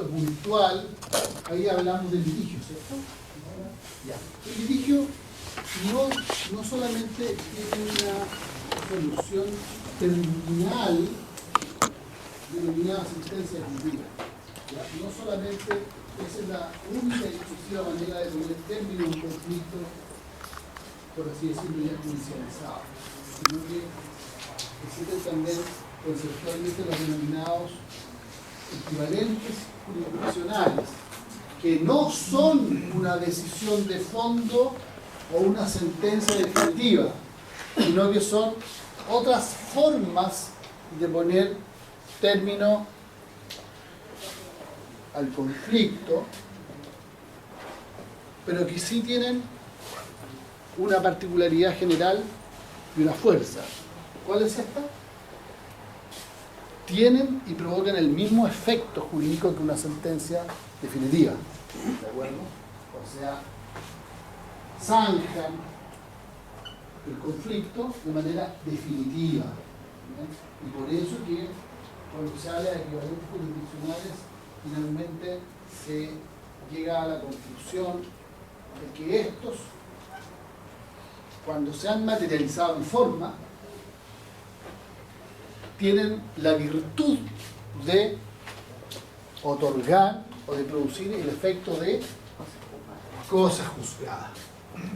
puntual, ahí hablamos del litigio, ¿cierto? Ya. El litigio no solamente tiene una solución terminal denominada sentencia definitiva. No solamente esa es la única y exclusiva manera de poner término a un conflicto, por así decirlo, ya judicializado, sino que existen también conceptualmente los denominados equivalentes jurisdiccionales, que no son una decisión de fondo o una sentencia definitiva, sino que son otras formas de poner término al conflicto, pero que sí tienen una particularidad general y una fuerza. ¿Cuál es esta? Tienen y provocan el mismo efecto jurídico que una sentencia definitiva. ¿De acuerdo? O sea, zanjan el conflicto de manera definitiva. ¿Bien? Y por eso que cuando se habla de equivalentes jurisdiccionales, finalmente se llega a la conclusión de que estos, cuando se han materializado en forma, tienen la virtud de otorgar o de producir el efecto de cosa juzgada.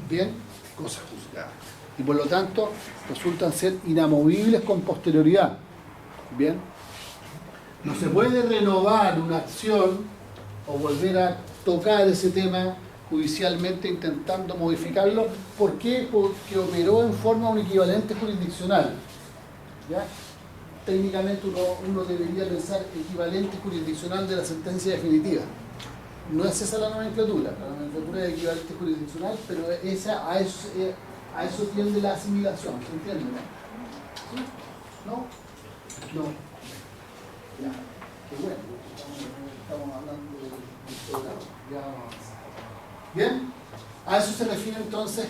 Bien, cosa juzgada. Y por lo tanto resultan ser inamovibles con posterioridad. Bien, no se puede renovar una acción o volver a tocar ese tema judicialmente intentando modificarlo. ¿Por qué? Porque operó en forma un equivalente jurisdiccional. ¿Ya? Técnicamente uno debería pensar equivalente jurisdiccional de la sentencia definitiva. No es esa la nomenclatura es equivalente jurisdiccional, pero a eso tiende la asimilación, ¿se entiende? ¿No? No. Ya, qué bueno. Estamos hablando del programa. Ya vamos a avanzar. Bien, a eso se refiere entonces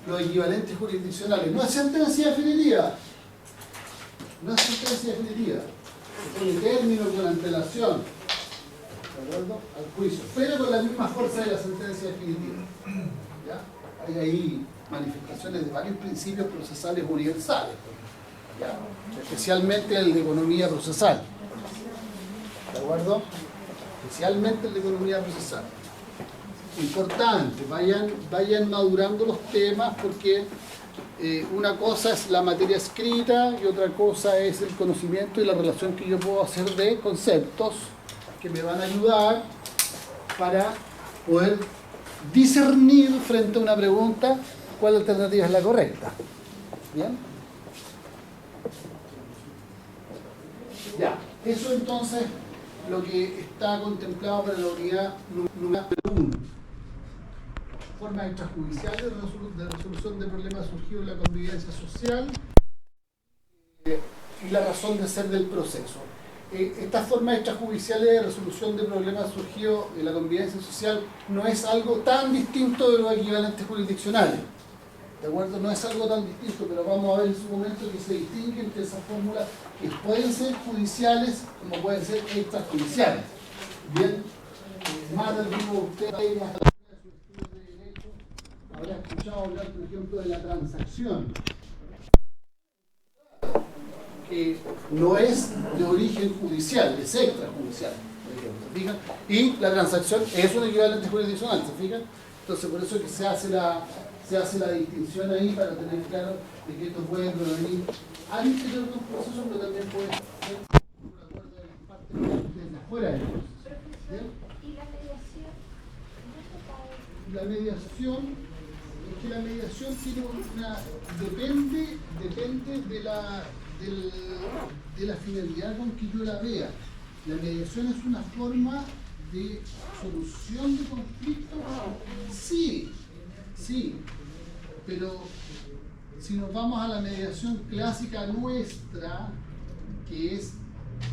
los equivalentes jurisdiccionales. No es sentencia definitiva. No es sentencia definitiva. Se pone término con antelación, ¿de acuerdo? Al juicio, pero con la misma fuerza de la sentencia definitiva. ¿Ya? Hay ahí manifestaciones de varios principios procesales universales, ¿ya? Especialmente el de economía procesal. ¿De acuerdo? Especialmente el de economía procesal. Importante, vayan madurando los temas porque una cosa es la materia escrita y otra cosa es el conocimiento y la relación que yo puedo hacer de conceptos que me van a ayudar para poder discernir frente a una pregunta cuál alternativa es la correcta. ¿Bien? Ya, eso entonces lo que está contemplado para la unidad número 1. Formas extrajudiciales de resolución de problemas surgidos en la convivencia social y la razón de ser del proceso. Estas formas extrajudiciales de resolución de problemas surgidos en la convivencia social no es algo tan distinto de los equivalentes jurisdiccionales. ¿De acuerdo? No es algo tan distinto, pero vamos a ver en su momento que se distingue entre esas fórmulas que pueden ser judiciales como pueden ser extrajudiciales. Bien, más de alguno de ustedes habrá escuchado hablar, por ejemplo, de la transacción, que no es de origen judicial, es extrajudicial, ¿se fijan? Y la transacción es un equivalente jurisdiccional, ¿se fijan? Entonces, por eso es que se hace la distinción ahí para tener claro de que esto puede provenir al interior de un proceso, pero también puede ser un acuerdo de las partes desde afuera del proceso. ¿Bien? ¿Y la mediación? La mediación, es que la mediación tiene depende de la finalidad con que yo la vea. La mediación es una forma de solución de conflictos, sí, pero si nos vamos a la mediación clásica nuestra, que es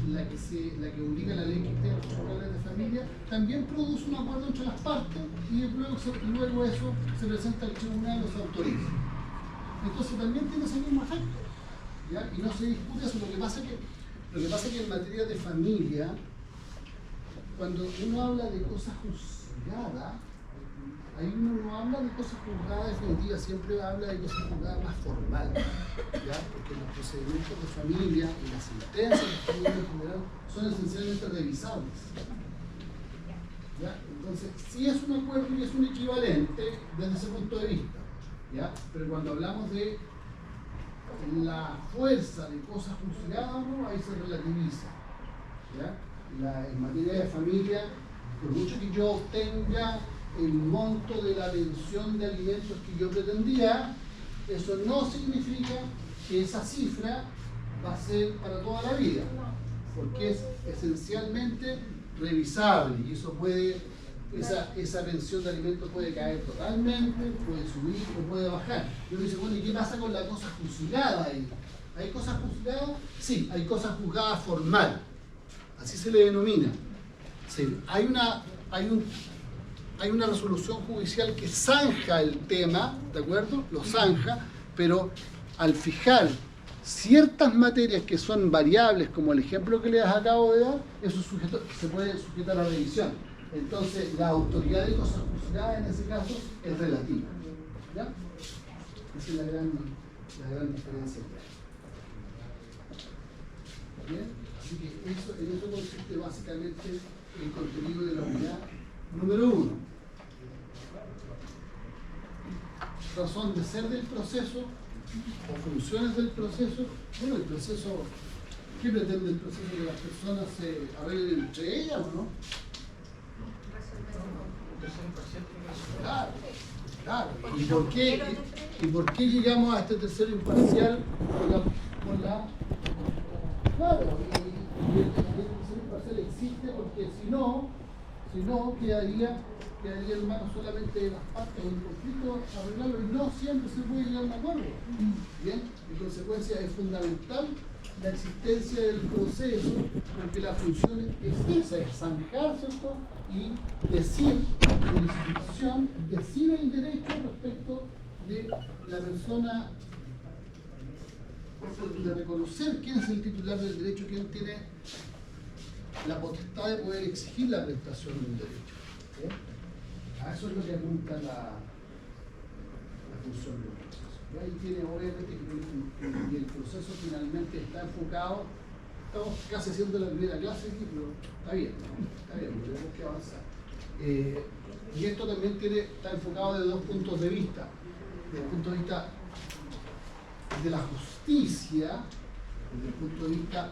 la que obliga la ley que de familia, también produce un acuerdo entre las partes y luego eso se presenta al tribunal y los autoriza. Entonces también tiene ese mismo efecto, ¿ya? Y no se discute eso. Lo que pasa es que en materia de familia cuando uno habla de cosa juzgada, ahí uno no habla de cosas juzgadas definitivas, siempre habla de cosas juzgadas más formales, ¿ya? Porque los procedimientos de familia y las sentencias de familia en general son esencialmente revisables, ¿ya? Entonces, sí es un acuerdo y es un equivalente desde ese punto de vista, ¿ya? Pero cuando hablamos de la fuerza de cosas juzgadas, ¿no? Ahí se relativiza, ¿ya? En materia de familia, por mucho que yo obtenga el monto de la pensión de alimentos que yo pretendía, eso no significa que esa cifra va a ser para toda la vida, porque es esencialmente revisable y eso puede, esa pensión de alimentos puede caer totalmente, puede subir o puede bajar. Y uno dice, bueno, ¿y qué pasa con la cosa juzgada ahí? ¿Hay cosas juzgadas? Sí, hay cosas juzgadas formal, así se le denomina. Sí, hay una resolución judicial que zanja el tema, ¿de acuerdo? Lo zanja, pero al fijar ciertas materias que son variables, como el ejemplo que les acabo de dar, eso se puede sujetar a revisión. Entonces, la autoridad de cosas juzgadas en ese caso es relativa, ¿ya? Esa es la gran diferencia que hay. ¿Bien? Así que en eso consiste básicamente el contenido de la unidad número 1. Razón de ser del proceso o funciones del proceso. Bueno, el proceso, ¿qué pretende el proceso? ¿Que las personas se arreglen entre ellas o no? Claro, claro. ¿Y por qué llegamos a este tercero imparcial claro, y el tercero imparcial existe porque si no quedaría en manos solamente de las partes del conflicto arreglarlo y no siempre se puede llegar a un acuerdo. Bien, en consecuencia es fundamental la existencia del proceso, porque la función es esa, es zanjar, ¿cierto? Y decir, la institución decide el derecho respecto de la persona, de reconocer quién es el titular del derecho, quién tiene la potestad de poder exigir la prestación del derecho. A eso es lo que apunta la función del proceso. Y ahí tiene obviamente que el proceso finalmente está enfocado, estamos casi haciendo la primera clase aquí, pero está bien, tenemos que avanzar. Y esto también está enfocado desde dos puntos de vista. Desde el punto de vista de la justicia, desde el punto de vista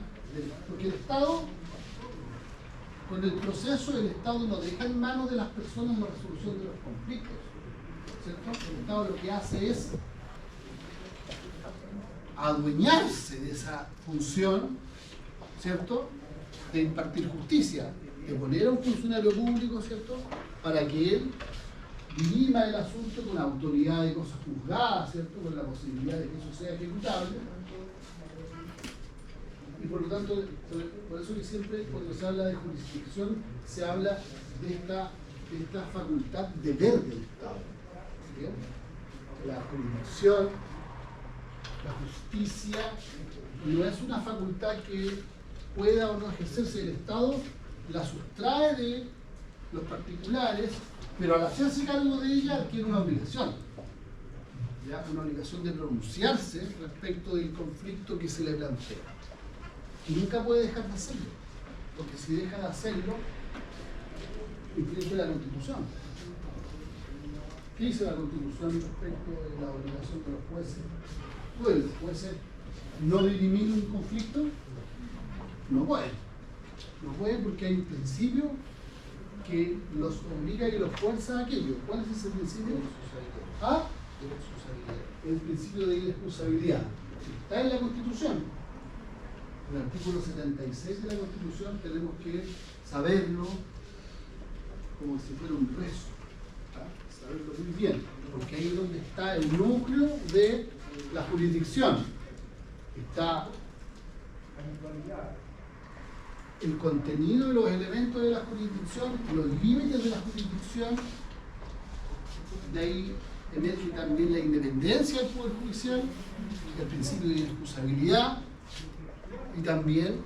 porque el Estado, con el proceso, el Estado no deja en manos de las personas la resolución de los conflictos, ¿cierto? El Estado lo que hace es adueñarse de esa función, ¿cierto?, de impartir justicia, de poner a un funcionario público, ¿cierto?, para que él dirima el asunto con autoridad de cosas juzgadas, ¿cierto?, con la posibilidad de que eso sea ejecutable. Y por lo tanto, por eso que siempre cuando se habla de jurisdicción, se habla de esta facultad de deber del Estado. ¿Bien? La jurisdicción, la justicia, no es una facultad que pueda o no ejercerse el Estado, la sustrae de los particulares, pero al hacerse cargo de ella adquiere una obligación. ¿Ya? Una obligación de pronunciarse respecto del conflicto que se le plantea. Y nunca puede dejar de hacerlo, porque si deja de hacerlo, infringe la Constitución. ¿Qué dice la Constitución respecto de la obligación de los jueces? ¿Pueden los jueces no dirimir un conflicto? No pueden. No pueden porque hay un principio que los obliga y los fuerza a aquello. ¿Cuál es ese principio? ¿Ah? El principio de irresponsabilidad. Está en la Constitución. En el artículo 76 de la Constitución tenemos que saberlo como si fuera un rezo, saberlo muy bien, porque ahí es donde está el núcleo de la jurisdicción. Está el contenido de los elementos de la jurisdicción, los límites de la jurisdicción, de ahí emerge también la independencia del Poder Judicial, el principio de irresponsabilidad, y también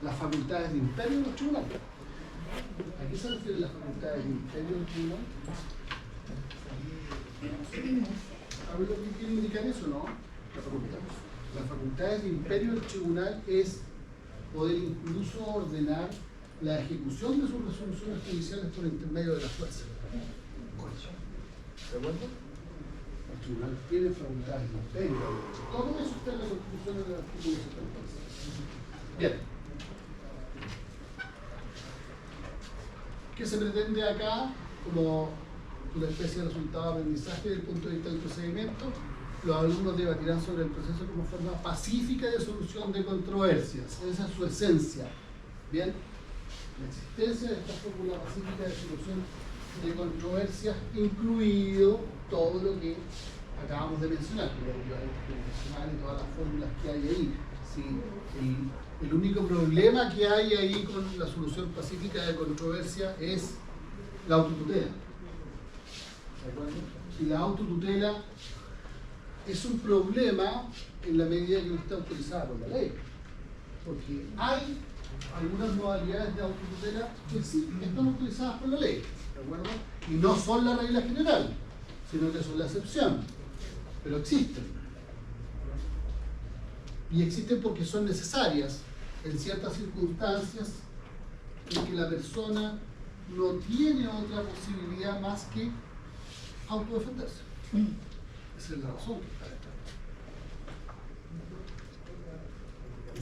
las facultades de imperio de los tribunales. ¿A qué se refieren las facultades de imperio del tribunal? ¿A ver lo que quiere indicar eso, no? Las facultades de imperio del tribunal es poder incluso ordenar la ejecución de sus resoluciones judiciales por intermedio de la fuerza. ¿De acuerdo? El tribunal tiene facultades de imperio. Todo eso está en la Constitución del artículo 76. Bien. ¿Qué se pretende acá como una especie de resultado de aprendizaje desde el punto de vista del procedimiento? Los alumnos debatirán sobre el proceso como forma pacífica de solución de controversias. Esa es su esencia. Bien, la existencia de esta fórmula pacífica de solución de controversias, incluido todo lo que acabamos de mencionar, y todas las fórmulas que hay ahí. Sí, el único problema que hay ahí con la solución pacífica de controversia es la autotutela. ¿De acuerdo? Y la autotutela es un problema en la medida que no está autorizada por la ley. Porque hay algunas modalidades de autotutela que sí están autorizadas por la ley, ¿de acuerdo? Y no son la regla general, sino que son la excepción. Pero existen. Y existen porque son necesarias en ciertas circunstancias en que la persona no tiene otra posibilidad más que autodefenderse. Esa es la razón que está detrás.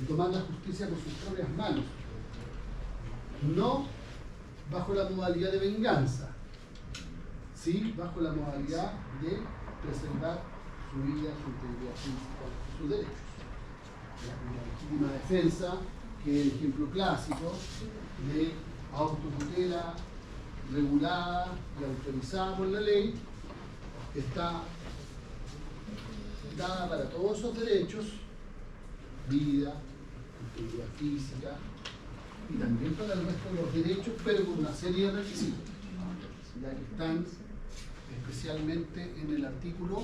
Y tomar la justicia con sus propias manos. No bajo la modalidad de venganza, sí bajo la modalidad de preservar su vida, su integridad física, sus derechos. La legítima defensa, que es el ejemplo clásico de autotutela regulada y autorizada por la ley, está dada para todos esos derechos, vida, integridad física, y también para el resto de los derechos, pero con una serie de requisitos, ya que están especialmente en el artículo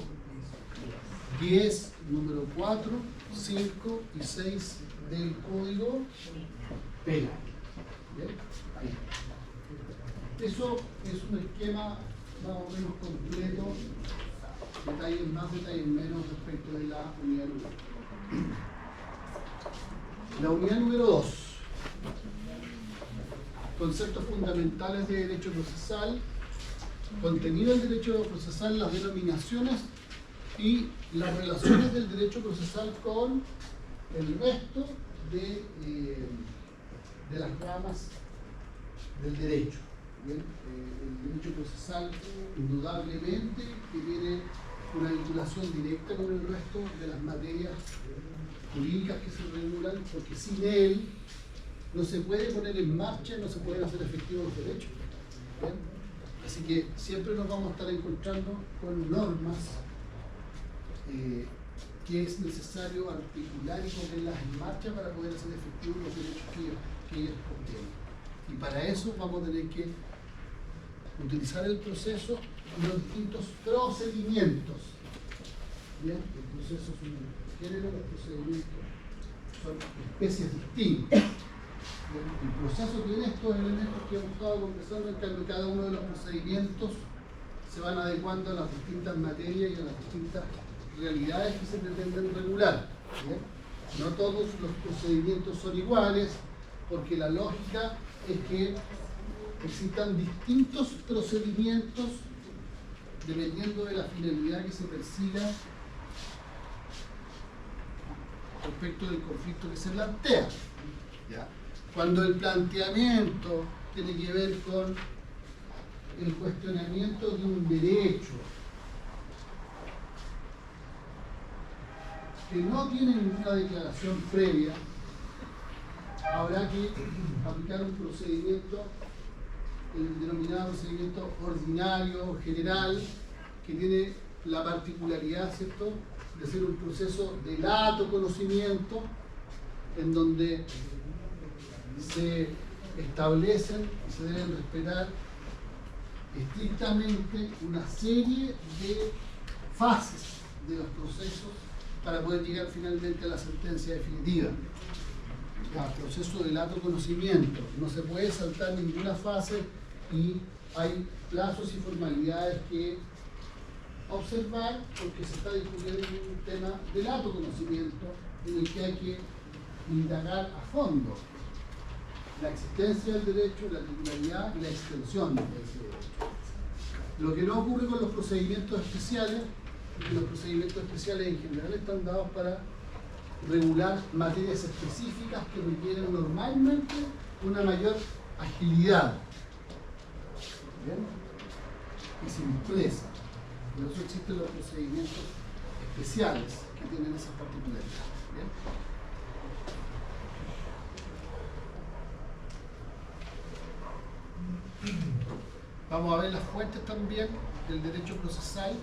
10, número 4, 5 y 6 del Código Penal. ¿Bien? Ahí. Eso es un esquema más o menos completo, detalles más, detalles menos respecto de la unidad número 1. La unidad número 2. Conceptos fundamentales de derecho procesal, contenido del derecho procesal, las denominaciones y las relaciones del derecho procesal con el resto de las ramas del derecho. Bien, el derecho procesal indudablemente que tiene una vinculación directa con el resto de las materias jurídicas que se regulan, porque sin él no se puede poner en marcha, no se pueden hacer efectivos los derechos. ¿Bien? Así que siempre nos vamos a estar encontrando con normas que es necesario articular y ponerlas en marcha para poder hacer efectivos los derechos que ellas contienen. Y para eso vamos a tener que utilizar el proceso y los distintos procedimientos. Bien, el proceso es un género, los procedimientos son especies distintas. El proceso tiene estos elementos que hemos estado conversando, en cambio cada uno de los procedimientos se van adecuando a las distintas materias y a las distintas realidades que se pretenden regular. ¿Bien? No todos los procedimientos son iguales, porque la lógica es que existan distintos procedimientos dependiendo de la finalidad que se persiga respecto del conflicto que se plantea. ¿Ya? Cuando el planteamiento tiene que ver con el cuestionamiento de un derecho que no tiene ninguna declaración previa, habrá que aplicar un procedimiento, el denominado procedimiento ordinario, general, que tiene la particularidad, ¿cierto?, de ser un proceso de lato conocimiento, en donde se establecen y se deben respetar estrictamente una serie de fases de los procesos para poder llegar finalmente a la sentencia definitiva. está proceso de lato conocimiento. No se puede saltar ninguna fase y hay plazos y formalidades que observar porque se está discutiendo un tema de lato conocimiento en el que hay que indagar a fondo la existencia del derecho, la titularidad y la extensión de ese derecho. Lo que no ocurre con los procedimientos especiales, porque los procedimientos especiales en general están dados para regular materias específicas que requieren normalmente una mayor agilidad. ¿Bien? Y simpleza. Por eso existen los procedimientos especiales que tienen esas particularidades. ¿Bien? Vamos a ver las fuentes también del derecho procesal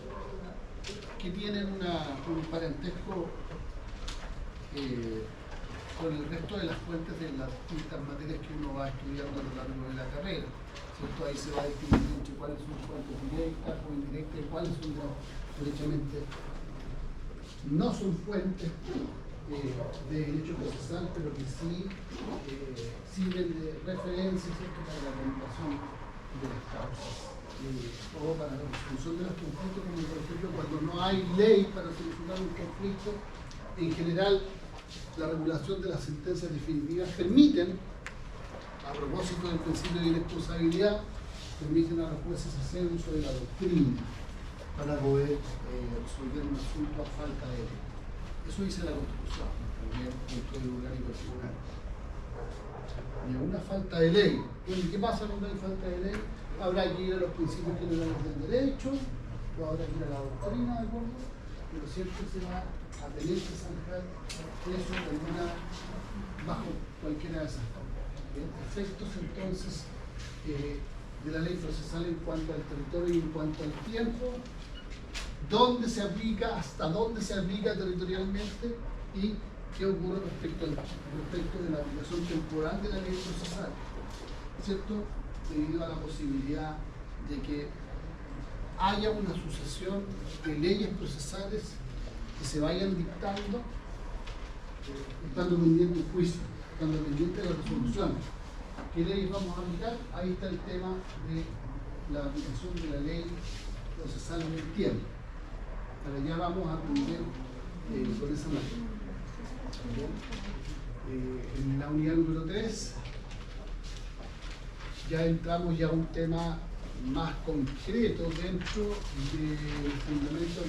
que tienen un parentesco con el resto de las fuentes de las distintas materias que uno va estudiando a lo largo de la carrera. ¿Cierto? Ahí se va a distinguir entre cuáles son fuentes directas o indirectas y cuáles son derechamente no son fuentes de derecho procesal, pero que sí sirven de referencia, ¿cierto?, para la argumentación de las causas o para la resolución de los conflictos, como por ejemplo cuando no hay ley para solucionar un conflicto. En general, la regulación de las sentencias definitivas permiten, a propósito del principio de irresponsabilidad, permiten a los jueces hacer uso de la doctrina para poder resolver un asunto a falta de ley. Eso dice la Constitución, también el Código Orgánico del Tribunal. Y una falta de ley. Bueno, ¿qué pasa cuando hay falta de ley? Habrá que ir a los principios generales del derecho, o habrá que ir a la doctrina, ¿de acuerdo? Pero siempre se va a tener que zanjar eso bajo cualquiera de esas formas. Efectos entonces de la ley procesal en cuanto al territorio y en cuanto al tiempo, dónde se aplica, hasta dónde se aplica territorialmente y qué ocurre respecto de la aplicación temporal de la ley procesal, ¿cierto? Debido a la posibilidad de que haya una sucesión de leyes procesales que se vayan dictando estando pendiente el juicio, estando pendiente de la resolución. ¿Qué leyes vamos a aplicar? Ahí está el tema de la aplicación de la ley procesal en el tiempo. Pero ya vamos a aprender con esa materia. En la unidad número 3 ya entramos ya a un tema más concreto dentro del fundamento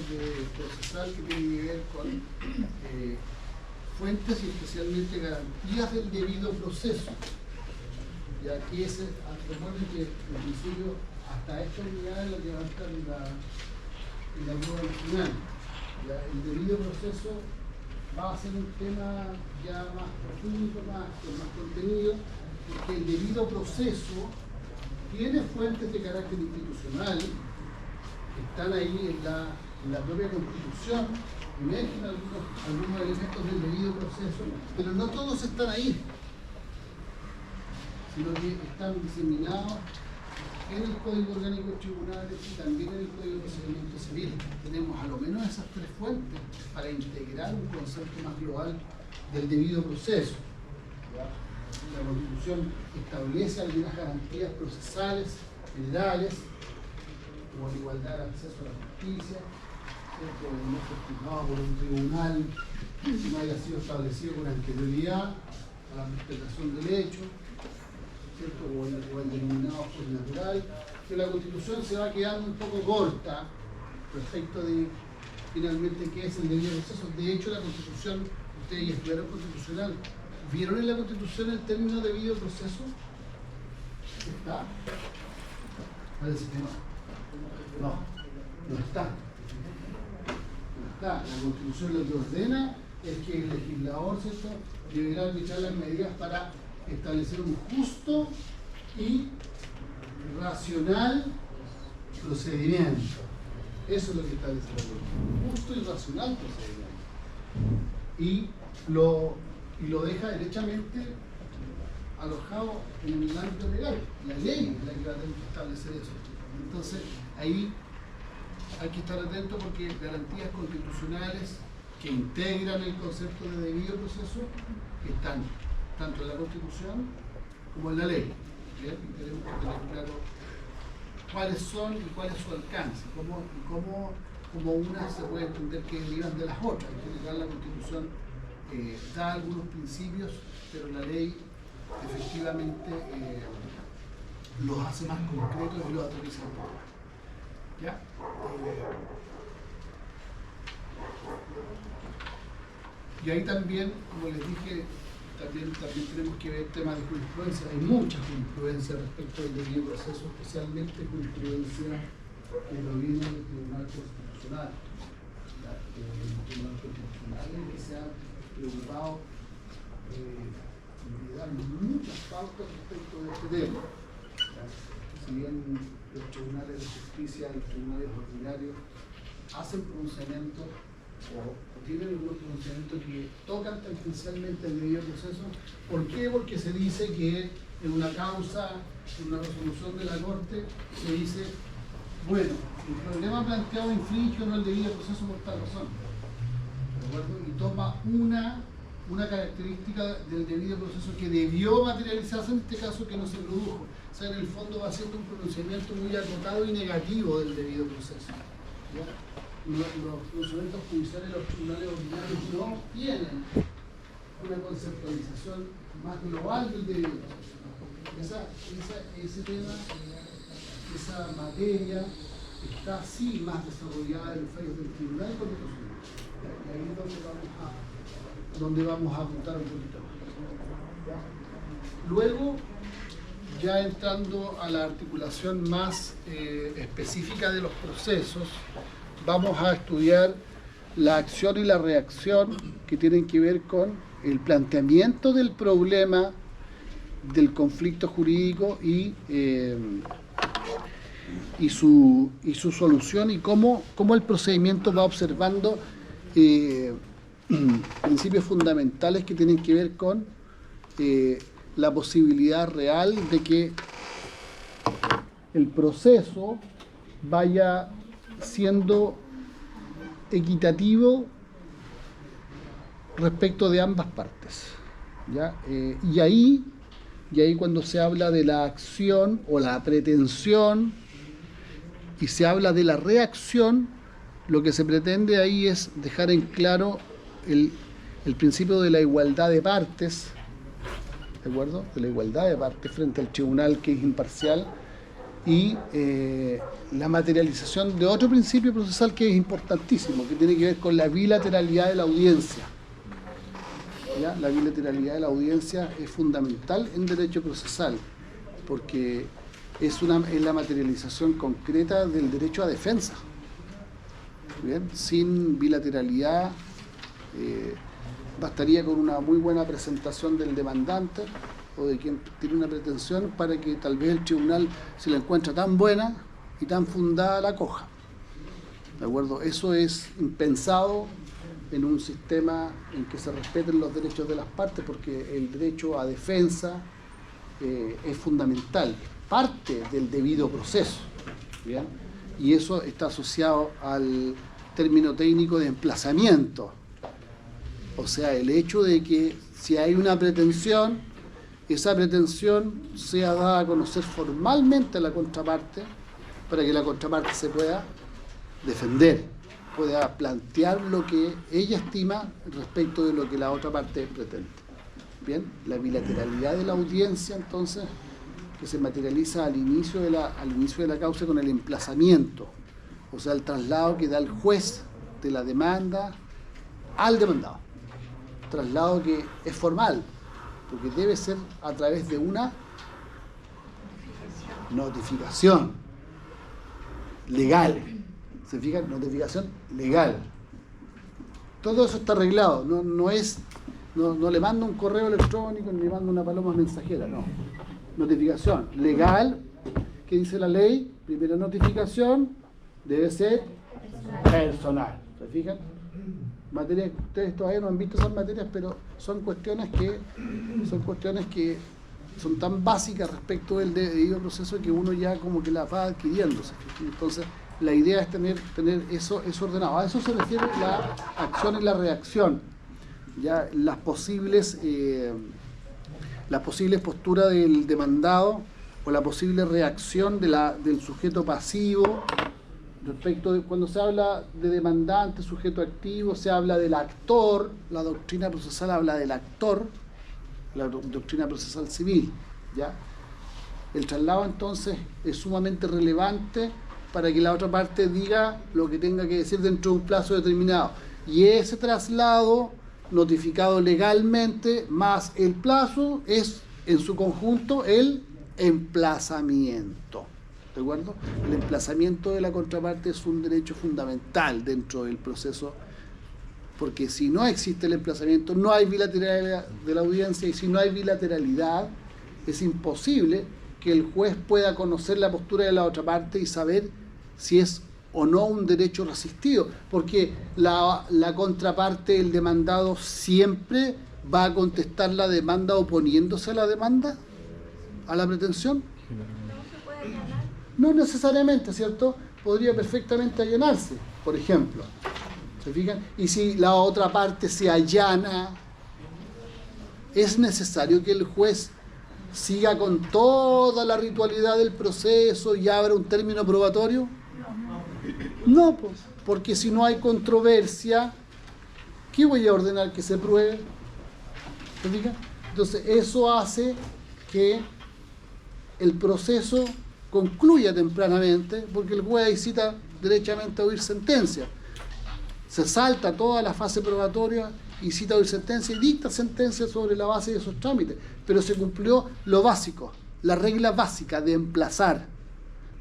procesal que tiene que ver con fuentes y especialmente garantías del debido proceso. Y aquí recuerden que en principio hasta esta unidad es la que va a estar en la prueba nacional. Ya, el debido proceso va a ser un tema ya más profundo, con más contenido, porque el debido proceso tiene fuentes de carácter institucional que están ahí en la propia Constitución, emergen algunos elementos del debido proceso, pero no todos están ahí, sino que están diseminados en el Código Orgánico de Tribunales y también en el Código de Procedimiento Civil. Tenemos a lo menos esas tres fuentes para integrar un concepto más global del debido proceso. La Constitución establece algunas garantías procesales generales, como la igualdad de acceso a la justicia, ¿cierto?, de no ser juzgado por un tribunal si no haya sido establecido con anterioridad a la interpretación del hecho, ¿cierto?, o el denominado juez natural. Que la Constitución se va quedando un poco corta respecto de finalmente qué es el debido proceso. De hecho, la Constitución, ustedes ya estudiaron constitucional, ¿vieron en la Constitución el término debido proceso? ¿Está? Parece que no. No está. No está. La Constitución lo que ordena es que el legislador, ¿cierto?, deberá arbitrar las medidas para establecer un justo y racional procedimiento. Eso es lo que establece la Constitución. Justo y racional procedimiento. Y lo deja derechamente alojado en el ámbito legal. La ley es la que va a tener que establecer eso. Entonces, ahí hay que estar atento porque garantías constitucionales que integran el concepto de debido proceso están tanto en la Constitución como en la ley. ¿Bien? Y tenemos que tener claro cuáles son y cuál es su alcance, cómo unas se puede entender que derivan de las otras. En general, la Constitución da algunos principios, pero la ley efectivamente los hace más concretos y los aterriza un poco. ¿Ya? Y ahí también, como les dije, también tenemos que ver temas de jurisprudencia. Hay mucha jurisprudencia respecto del debido proceso, especialmente jurisprudencia que proviene del Tribunal Constitucional. El Tribunal Constitucional es el que se ha preocupado de dar muchas pautas respecto de este tema. Si bien los tribunales de justicia y los tribunales ordinarios hacen pronunciamientos o tienen algunos pronunciamientos que tocan tangencialmente el debido proceso. ¿Por qué? Porque se dice que en una causa, en una resolución de la Corte, se dice, bueno, el problema planteado infringe o no el debido proceso por tal razón. ¿De acuerdo? Y toma una característica del debido proceso que debió materializarse, en este caso que no se produjo. O sea, en el fondo va haciendo un pronunciamiento muy acotado y negativo del debido proceso. ¿Ya? Los pronunciamientos judiciales de los tribunales ordinarios no tienen una conceptualización más global del debido proceso. Ese tema, esa materia está sí más desarrollada en los fallos del Tribunal Constitucional. Y ahí es donde vamos a apuntar un poquito más. Luego, ya entrando a la articulación más específica de los procesos, vamos a estudiar la acción y la reacción que tienen que ver con el planteamiento del problema del conflicto jurídico y su solución, y cómo el procedimiento va observando principios fundamentales que tienen que ver con la posibilidad real de que el proceso vaya siendo equitativo respecto de ambas partes. ¿Ya? Y ahí cuando se habla de la acción o la pretensión y se habla de la reacción, lo que se pretende ahí es dejar en claro el principio de la igualdad de partes, ¿de acuerdo? De la igualdad de partes frente al tribunal que es imparcial, y la materialización de otro principio procesal que es importantísimo, que tiene que ver con la bilateralidad de la audiencia. ¿Ya? La bilateralidad de la audiencia es fundamental en derecho procesal, porque es la materialización concreta del derecho a defensa. ¿Bien? Sin bilateralidad bastaría con una muy buena presentación del demandante o de quien tiene una pretensión para que tal vez el tribunal, si la encuentra tan buena y tan fundada, la coja. ¿De acuerdo? Eso es impensado en un sistema en que se respeten los derechos de las partes, porque el derecho a defensa es fundamental, parte del debido proceso. ¿Bien? Y eso está asociado al término técnico de emplazamiento. O sea, el hecho de que si hay una pretensión, esa pretensión sea dada a conocer formalmente a la contraparte, para que la contraparte se pueda defender, pueda plantear lo que ella estima respecto de lo que la otra parte pretende. Bien, la bilateralidad de la audiencia, entonces, que se materializa al inicio de la causa con el emplazamiento, o sea, el traslado que da el juez de la demanda al demandado. Traslado que es formal, porque debe ser a través de una notificación legal. ¿Se fijan? Notificación legal. Todo eso está arreglado. No le mando un correo electrónico ni le mando una paloma mensajera, no. Notificación legal, que dice la ley, primera notificación debe ser personal. ¿Se fijan? Materias que ustedes todavía no han visto esas materias, pero son cuestiones que son tan básicas respecto del debido proceso que uno ya como que la va adquiriendo. Entonces, la idea es tener eso ordenado. A eso se refiere la acción y la reacción. Ya las posibles las posibles posturas del demandado o la posible reacción del sujeto pasivo respecto de cuando se habla de demandante, sujeto activo, se habla del actor, la doctrina procesal habla del actor, la doctrina procesal civil, ¿ya? El traslado entonces es sumamente relevante para que la otra parte diga lo que tenga que decir dentro de un plazo determinado. Y ese traslado notificado legalmente más el plazo es en su conjunto el emplazamiento. ¿De acuerdo? El emplazamiento de la contraparte es un derecho fundamental dentro del proceso, porque si no existe el emplazamiento, no hay bilateralidad de la audiencia, y si no hay bilateralidad, es imposible que el juez pueda conocer la postura de la otra parte y saber si es o no un derecho resistido, porque la contraparte, el demandado, siempre va a contestar la demanda oponiéndose a la demanda, a la pretensión. No necesariamente, ¿cierto? Podría perfectamente allanarse, por ejemplo. ¿Se fijan? Y si la otra parte se allana, ¿es necesario que el juez siga con toda la ritualidad del proceso y abra un término probatorio? No, pues, porque si no hay controversia, ¿qué voy a ordenar que se pruebe? ¿Se fijan? Entonces, eso hace que el proceso concluya tempranamente, porque el juez cita derechamente a oír sentencia. Se salta toda la fase probatoria y cita a oír sentencia y dicta sentencia sobre la base de esos trámites. Pero se cumplió lo básico, la regla básica de emplazar,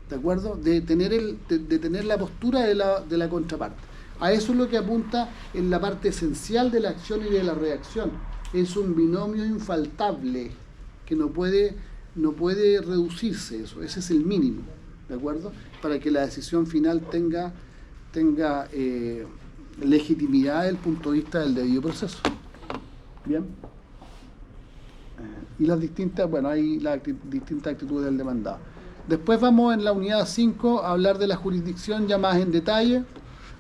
¿de acuerdo? De tener la postura de la contraparte. A eso es lo que apunta en la parte esencial de la acción y de la reacción. Es un binomio infaltable que no puede reducirse eso, ese es el mínimo, ¿de acuerdo? Para que la decisión final tenga legitimidad desde el punto de vista del debido proceso. Bien. Y las distintas, bueno, hay las distintas actitudes del demandado. Después vamos en la unidad 5 a hablar de la jurisdicción ya más en detalle,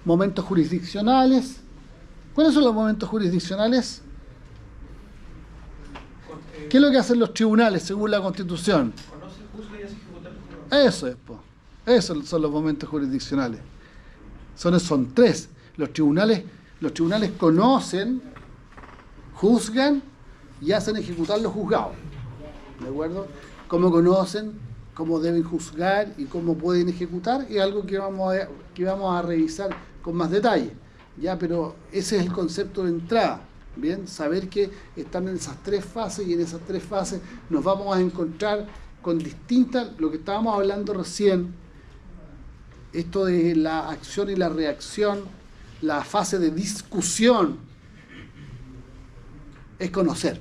momentos jurisdiccionales. ¿Cuáles son los momentos jurisdiccionales? ¿Qué es lo que hacen los tribunales según la Constitución? Conoce, juzga y hace ejecutar los juzgados. Eso es, po. Esos son los momentos jurisdiccionales. Son tres. Los tribunales conocen, juzgan y hacen ejecutar los juzgados. ¿De acuerdo? Cómo conocen, cómo deben juzgar y cómo pueden ejecutar es algo que vamos a revisar con más detalle. Ya, pero ese es el concepto de entrada. Bien, saber que están en esas tres fases y en esas tres fases nos vamos a encontrar con distintas, lo que estábamos hablando recién, esto de la acción y la reacción, la fase de discusión, es conocer.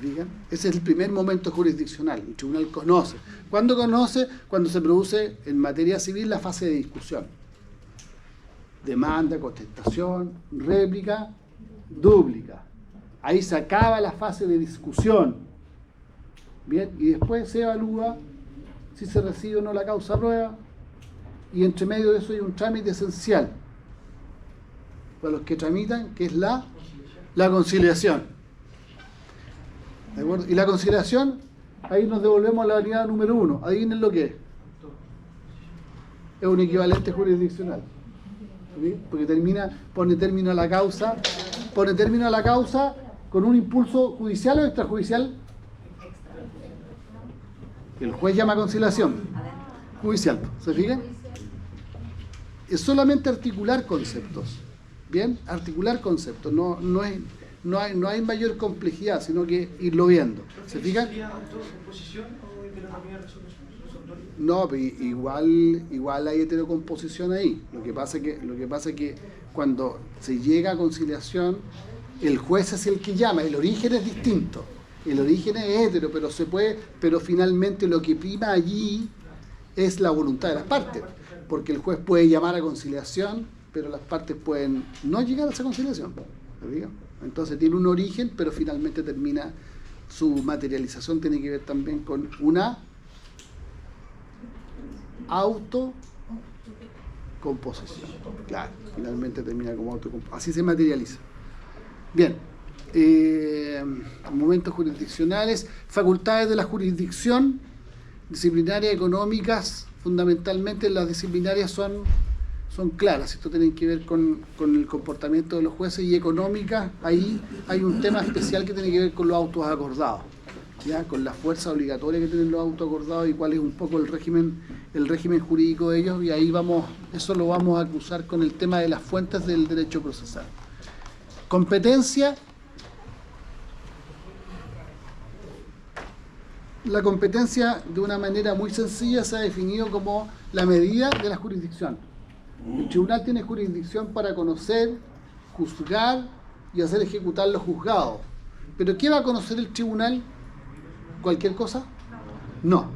¿Digan? Ese es el primer momento jurisdiccional, el tribunal conoce. ¿Cuándo conoce? Cuando se produce en materia civil la fase de discusión. Demanda, contestación, réplica, dúplica. Ahí se acaba la fase de discusión. Bien, y después se evalúa si se recibe o no la causa prueba, y entre medio de eso hay un trámite esencial para los que tramitan, que es la conciliación. ¿De acuerdo? Y la conciliación, ahí nos devolvemos a la unidad número 1. Adivinen lo que es. Es un equivalente jurisdiccional. ¿Sí? Porque pone término a la causa con un impulso judicial o extrajudicial. El juez llama conciliación judicial, ¿se fijan? Es solamente articular conceptos, ¿bien? Articular conceptos, no hay mayor complejidad, sino que irlo viendo, ¿se fijan? ¿Sería autocomposición o heteronomía resolutoria? No, pero igual hay heterocomposición ahí. Lo que pasa es que cuando se llega a conciliación, el juez es el que llama, el origen es distinto. El origen es hetero, pero finalmente lo que prima allí es la voluntad de las partes, porque el juez puede llamar a conciliación, pero las partes pueden no llegar a esa conciliación. Entonces tiene un origen, pero finalmente termina, su materialización tiene que ver también con una autocomposición. Claro, finalmente termina como autocomposición. Así se materializa. Bien, momentos jurisdiccionales, facultades de la jurisdicción, disciplinarias económicas, fundamentalmente las disciplinarias son claras, esto tiene que ver con el comportamiento de los jueces, y económicas, ahí hay un tema especial que tiene que ver con los autos acordados, ¿ya? Con la fuerza obligatoria que tienen los autos acordados y cuál es un poco el régimen jurídico de ellos, y ahí eso lo vamos a cruzar con el tema de las fuentes del derecho procesal. Competencia. La competencia, de una manera muy sencilla, se ha definido como la medida de la jurisdicción. El tribunal tiene jurisdicción para conocer, juzgar y hacer ejecutar los juzgados. ¿Pero qué va a conocer el tribunal? ¿Cualquier cosa? No.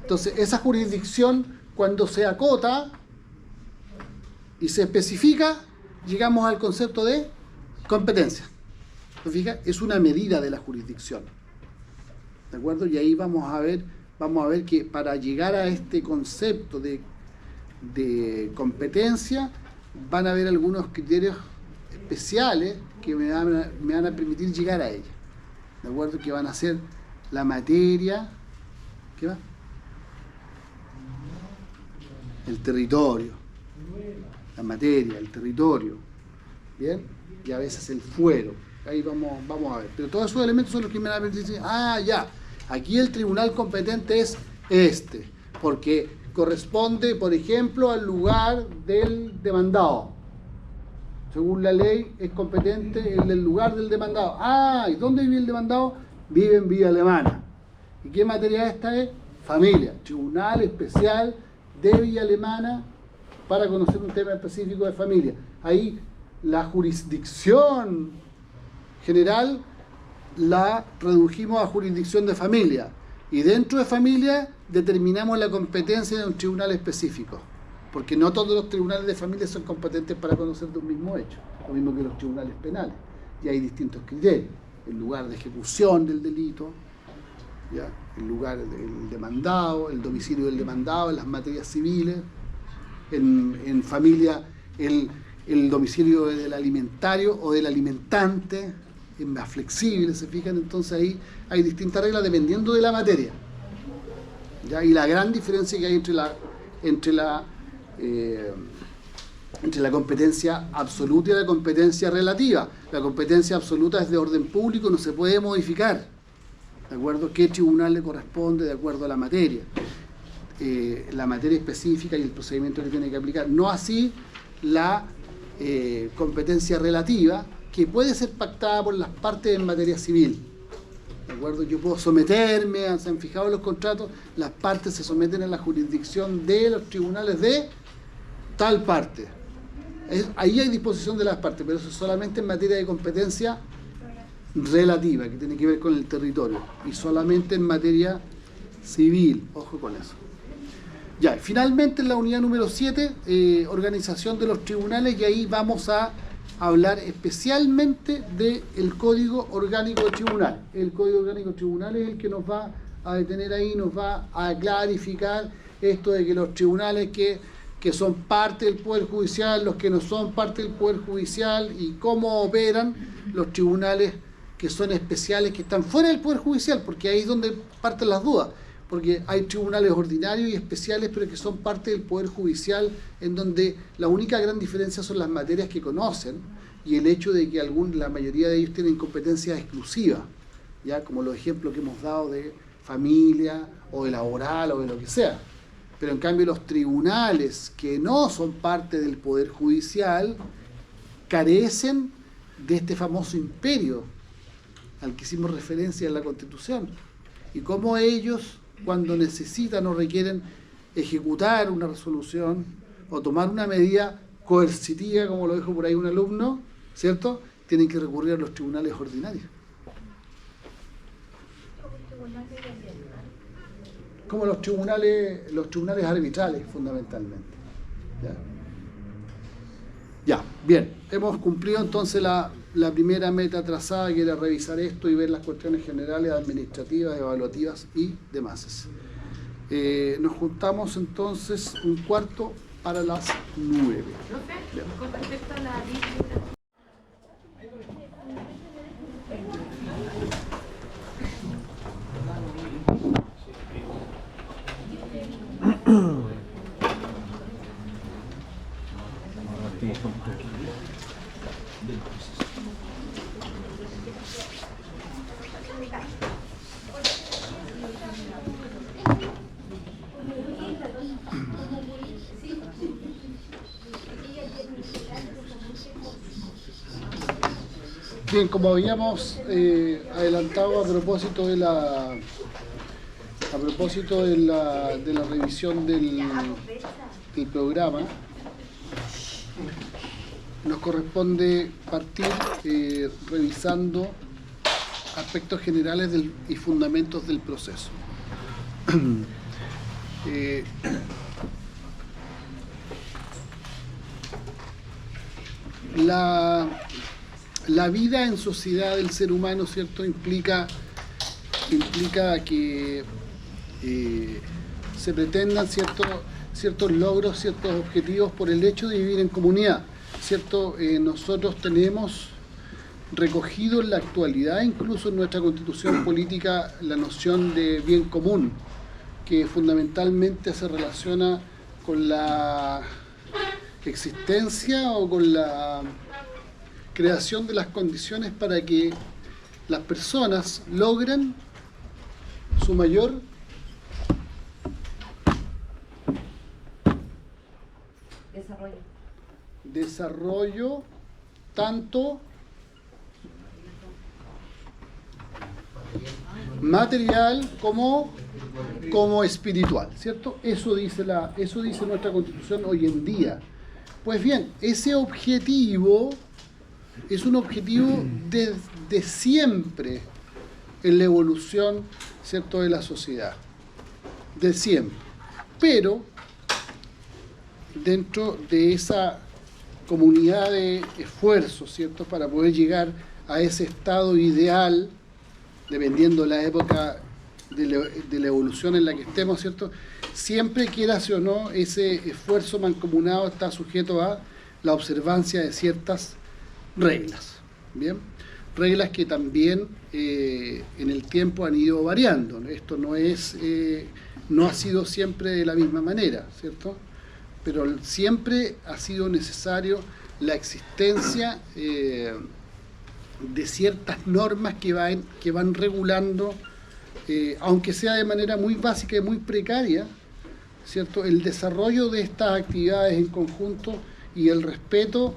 Entonces, esa jurisdicción, cuando se acota y se especifica, llegamos al concepto de competencia. ¿Se fija? Es una medida de la jurisdicción. ¿De acuerdo? Y ahí vamos a ver que para llegar a este concepto de competencia van a haber algunos criterios especiales que me van a permitir llegar a ella. ¿De acuerdo? Que van a ser la materia, ¿qué va? El territorio, la materia, el territorio, ¿bien? Y a veces el fuero. Ahí vamos a ver. Pero todos esos elementos son los que me van a permitir decir, ya, aquí el tribunal competente es este, porque corresponde, por ejemplo, al lugar del demandado. Según la ley, es competente el del lugar del demandado. ¿Y dónde vive el demandado? Vive en Villa Alemana. ¿Y qué materia esta es? Familia. Tribunal especial de Villa Alemana para conocer un tema específico de familia. Ahí la jurisdicción general la redujimos a jurisdicción de familia. Y dentro de familia determinamos la competencia de un tribunal específico. Porque no todos los tribunales de familia son competentes para conocer de un mismo hecho. Lo mismo que los tribunales penales. Y hay distintos criterios. El lugar de ejecución del delito, ¿ya? El lugar del demandado, el domicilio del demandado en las materias civiles, en familia el domicilio del alimentario o del alimentante, es más flexible, ¿se fijan? Entonces ahí hay distintas reglas dependiendo de la materia, ¿ya? Y la gran diferencia que hay entre la competencia absoluta y la competencia relativa. La competencia absoluta es de orden público, no se puede modificar, ¿de acuerdo? ¿Qué tribunal le corresponde de acuerdo a la materia? La materia específica y el procedimiento que tiene que aplicar. No así la competencia relativa, que puede ser pactada por las partes en materia civil. ¿De acuerdo? Yo puedo someterme, se han fijado los contratos, las partes se someten a la jurisdicción de los tribunales de tal parte. Ahí hay disposición de las partes, pero eso es solamente en materia de competencia relativa, que tiene que ver con el territorio, y solamente en materia civil. Ojo con eso. Ya, finalmente en la unidad número 7, organización de los tribunales, y ahí vamos a hablar especialmente del Código Orgánico de Tribunal. El Código Orgánico de Tribunal es el que nos va a detener ahí, nos va a clarificar esto de que los tribunales que son parte del Poder Judicial, los que no son parte del Poder Judicial, y cómo operan los tribunales que son especiales, que están fuera del Poder Judicial, porque ahí es donde parten las dudas, porque hay tribunales ordinarios y especiales, pero que son parte del Poder Judicial, en donde la única gran diferencia son las materias que conocen y el hecho de que la mayoría de ellos tienen competencias exclusivas, ya como los ejemplos que hemos dado de familia o de laboral o de lo que sea. Pero en cambio los tribunales que no son parte del Poder Judicial carecen de este famoso imperio al que hicimos referencia en la Constitución, y cómo ellos, cuando necesitan o requieren ejecutar una resolución o tomar una medida coercitiva, como lo dijo por ahí un alumno, ¿cierto?, tienen que recurrir a los tribunales ordinarios. Como los tribunales arbitrales, fundamentalmente. Ya, bien, hemos cumplido entonces la primera meta trazada, que era revisar esto y ver las cuestiones generales, administrativas, evaluativas y demás. Nos juntamos entonces un cuarto para las 9. Profe, con respecto a la lista. Bien, como habíamos adelantado a propósito de la revisión del programa, nos corresponde partir revisando aspectos generales y fundamentos del proceso. La vida en sociedad del ser humano, ¿cierto?, implica que se pretendan ciertos logros, ciertos objetivos por el hecho de vivir en comunidad, ¿cierto? Nosotros tenemos recogido en la actualidad, incluso en nuestra constitución política, la noción de bien común, que fundamentalmente se relaciona con la existencia o con la creación de las condiciones para que las personas logren su mayor desarrollo tanto material como espiritual, ¿cierto? Eso dice nuestra Constitución hoy en día. Pues bien, ese objetivo es un objetivo de siempre en la evolución, ¿cierto?, de la sociedad, de siempre. Pero dentro de esa comunidad de esfuerzos, ¿cierto?, para poder llegar a ese estado ideal, dependiendo de la época de la evolución en la que estemos, ¿cierto?, siempre, quieras o no, ese esfuerzo mancomunado está sujeto a la observancia de ciertas reglas, ¿bien? Reglas que también en el tiempo han ido variando, ¿no? Esto no ha sido siempre de la misma manera, ¿cierto? Pero siempre ha sido necesario la existencia de ciertas normas que van regulando, aunque sea de manera muy básica y muy precaria, ¿cierto?, el desarrollo de estas actividades en conjunto y el respeto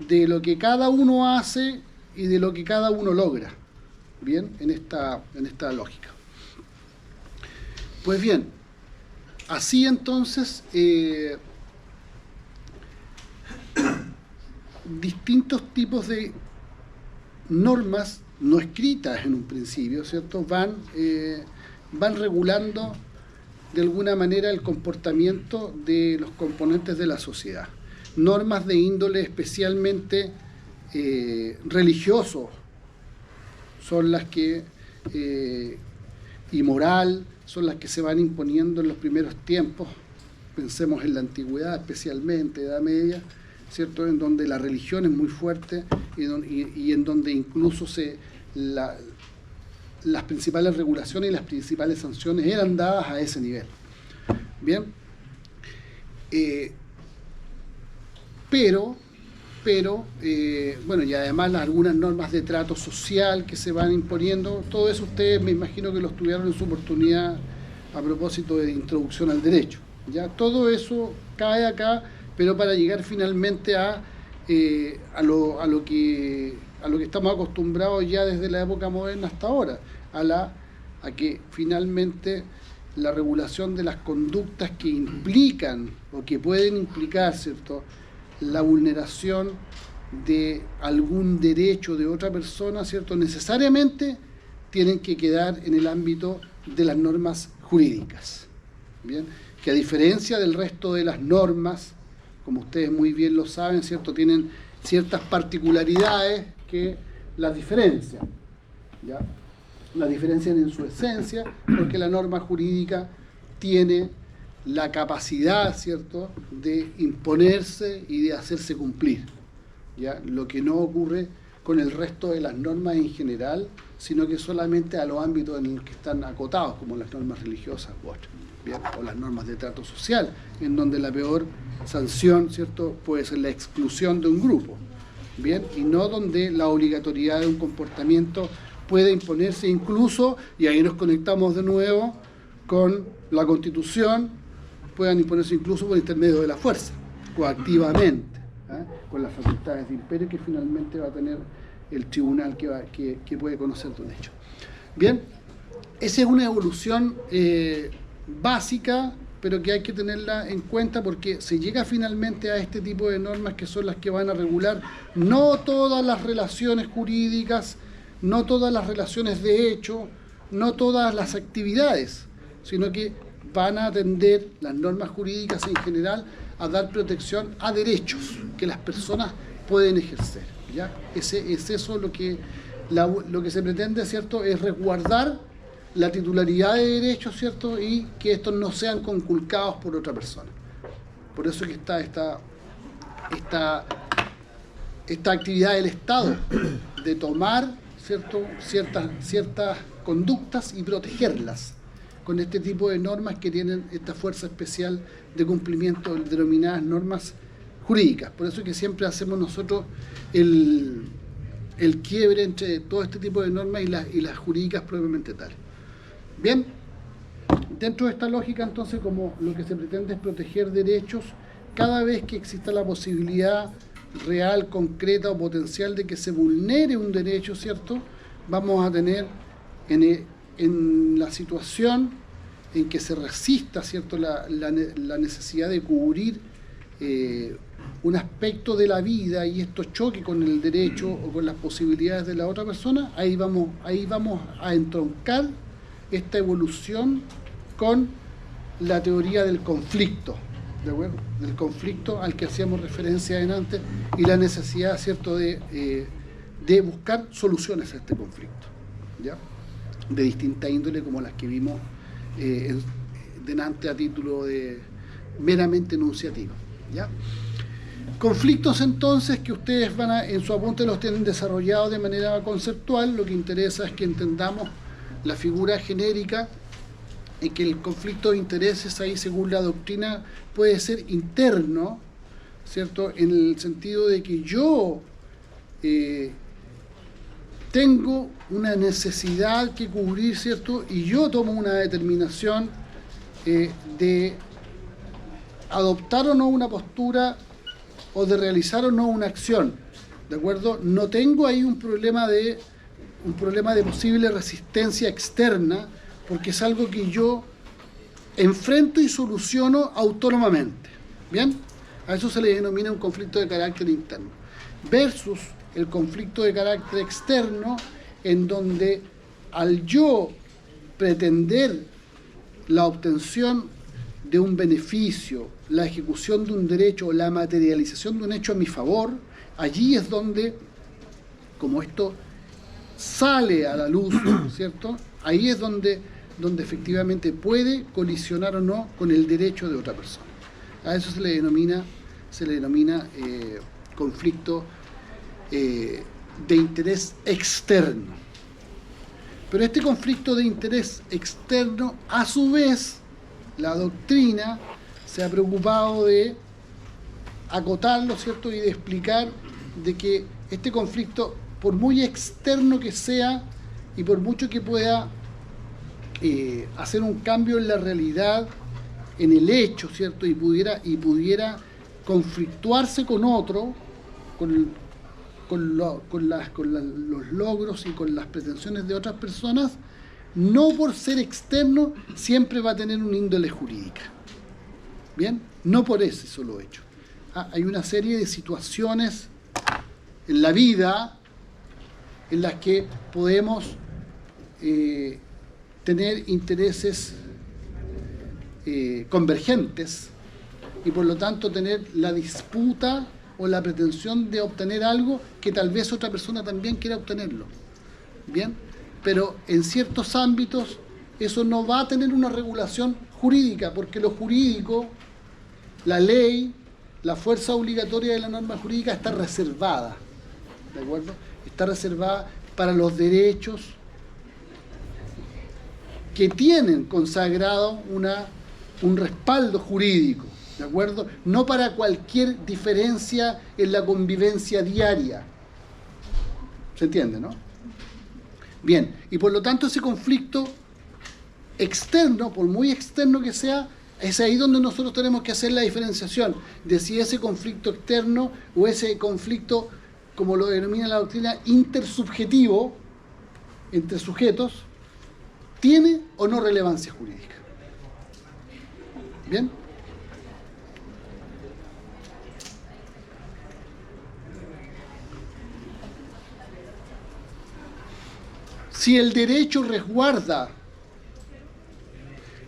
de lo que cada uno hace y de lo que cada uno logra, bien, en esta lógica. Pues bien, así entonces, distintos tipos de normas no escritas en un principio, ¿cierto?, van regulando de alguna manera el comportamiento de los componentes de la sociedad. Normas de índole especialmente religioso son las que, y moral, son las que se van imponiendo en los primeros tiempos. Pensemos en la antigüedad, especialmente Edad Media, ¿cierto?, en donde la religión es muy fuerte y en donde incluso las principales regulaciones y las principales sanciones eran dadas a ese nivel. Bien, pero bueno, y además algunas normas de trato social que se van imponiendo, todo eso ustedes me imagino que lo estudiaron en su oportunidad a propósito de introducción al derecho. Ya todo eso cae acá, pero para llegar finalmente a lo que estamos acostumbrados ya desde la época moderna hasta ahora, a que finalmente la regulación de las conductas que implican o que pueden implicar, ¿cierto?, la vulneración de algún derecho de otra persona, ¿cierto?, necesariamente tienen que quedar en el ámbito de las normas jurídicas. Bien, que a diferencia del resto de las normas, como ustedes muy bien lo saben, ¿cierto?, tienen ciertas particularidades que las diferencian, ¿ya? Las diferencian en su esencia, porque la norma jurídica tiene la capacidad, ¿cierto?, de imponerse y de hacerse cumplir, ¿ya? Lo que no ocurre con el resto de las normas en general, sino que solamente a los ámbitos en los que están acotados, como las normas religiosas u otras. ¿bien? O las normas de trato social, en donde la peor sanción, ¿cierto?, puede ser la exclusión de un grupo, ¿bien? Y no donde la obligatoriedad de un comportamiento puede imponerse incluso, y ahí nos conectamos de nuevo con la Constitución, puedan imponerse incluso por intermedio de la fuerza, coactivamente, con las facultades de imperio que finalmente va a tener el tribunal que puede conocer de un hecho. Bien, esa es una evolución básica, pero que hay que tenerla en cuenta porque se llega finalmente a este tipo de normas que son las que van a regular no todas las relaciones jurídicas, no todas las relaciones de hecho, no todas las actividades, sino que van a atender las normas jurídicas en general a dar protección a derechos que las personas pueden ejercer, ¿ya? Es eso lo que se pretende, ¿cierto?, es resguardar la titularidad de derechos, ¿cierto?, y que estos no sean conculcados por otra persona. Por eso que está esta actividad del Estado de tomar, ¿cierto?, ciertas conductas y protegerlas con este tipo de normas que tienen esta fuerza especial de cumplimiento de denominadas normas jurídicas. Por eso que siempre hacemos nosotros el quiebre entre todo este tipo de normas y las jurídicas propiamente tales. Bien, dentro de esta lógica, entonces, como lo que se pretende es proteger derechos, cada vez que exista la posibilidad real, concreta o potencial de que se vulnere un derecho, ¿cierto?, vamos a tener en la situación en que se resista, ¿cierto?, la necesidad de cubrir un aspecto de la vida y esto choque con el derecho o con las posibilidades de la otra persona, ahí vamos a entroncar esta evolución con la teoría del conflicto, ¿de acuerdo?, del conflicto al que hacíamos referencia antes y la necesidad, ¿cierto?, de buscar soluciones a este conflicto, ¿ya?, de distinta índole como las que vimos delante a título de meramente enunciativo, ¿ya? Conflictos entonces que ustedes en su apunte los tienen desarrollados de manera conceptual. Lo que interesa es que entendamos la figura genérica en que el conflicto de intereses ahí, según la doctrina, puede ser interno, ¿cierto?, en el sentido de que yo tengo una necesidad que cubrir, ¿cierto?, y yo tomo una determinación de adoptar o no una postura o de realizar o no una acción, ¿de acuerdo? No tengo ahí un problema de posible resistencia externa, porque es algo que yo enfrento y soluciono autónomamente, ¿bien? A eso se le denomina un conflicto de carácter interno, versus el conflicto de carácter externo, en donde al yo pretender la obtención de un beneficio, la ejecución de un derecho o la materialización de un hecho a mi favor, allí es donde, como esto sale a la luz, ¿cierto?, ahí es donde efectivamente puede colisionar o no con el derecho de otra persona. A eso se le denomina conflicto de interés externo. Pero este conflicto de interés externo, a su vez, la doctrina se ha preocupado de acotarlo, ¿cierto?, y de explicar de que este conflicto, por muy externo que sea y por mucho que pueda hacer un cambio en la realidad, en el hecho, ¿cierto?, y pudiera conflictuarse con otro, con los logros y con las pretensiones de otras personas, no por ser externo siempre va a tener una índole jurídica. ¿Bien? No por ese solo hecho. Hay una serie de situaciones en la vida en las que podemos tener intereses convergentes y por lo tanto tener la disputa o la pretensión de obtener algo que tal vez otra persona también quiera obtenerlo. ¿Bien? Pero en ciertos ámbitos eso no va a tener una regulación jurídica, porque lo jurídico, la ley, la fuerza obligatoria de la norma jurídica está reservada, ¿de acuerdo? Está reservada para los derechos que tienen consagrado una un respaldo jurídico, ¿de acuerdo? No para cualquier diferencia en la convivencia diaria. ¿Se entiende, no? Bien, y por lo tanto ese conflicto externo, por muy externo que sea, es ahí donde nosotros tenemos que hacer la diferenciación de si ese conflicto externo o ese conflicto, como lo denomina la doctrina, intersubjetivo, entre sujetos, tiene o no relevancia jurídica. ¿Bien? Si el derecho resguarda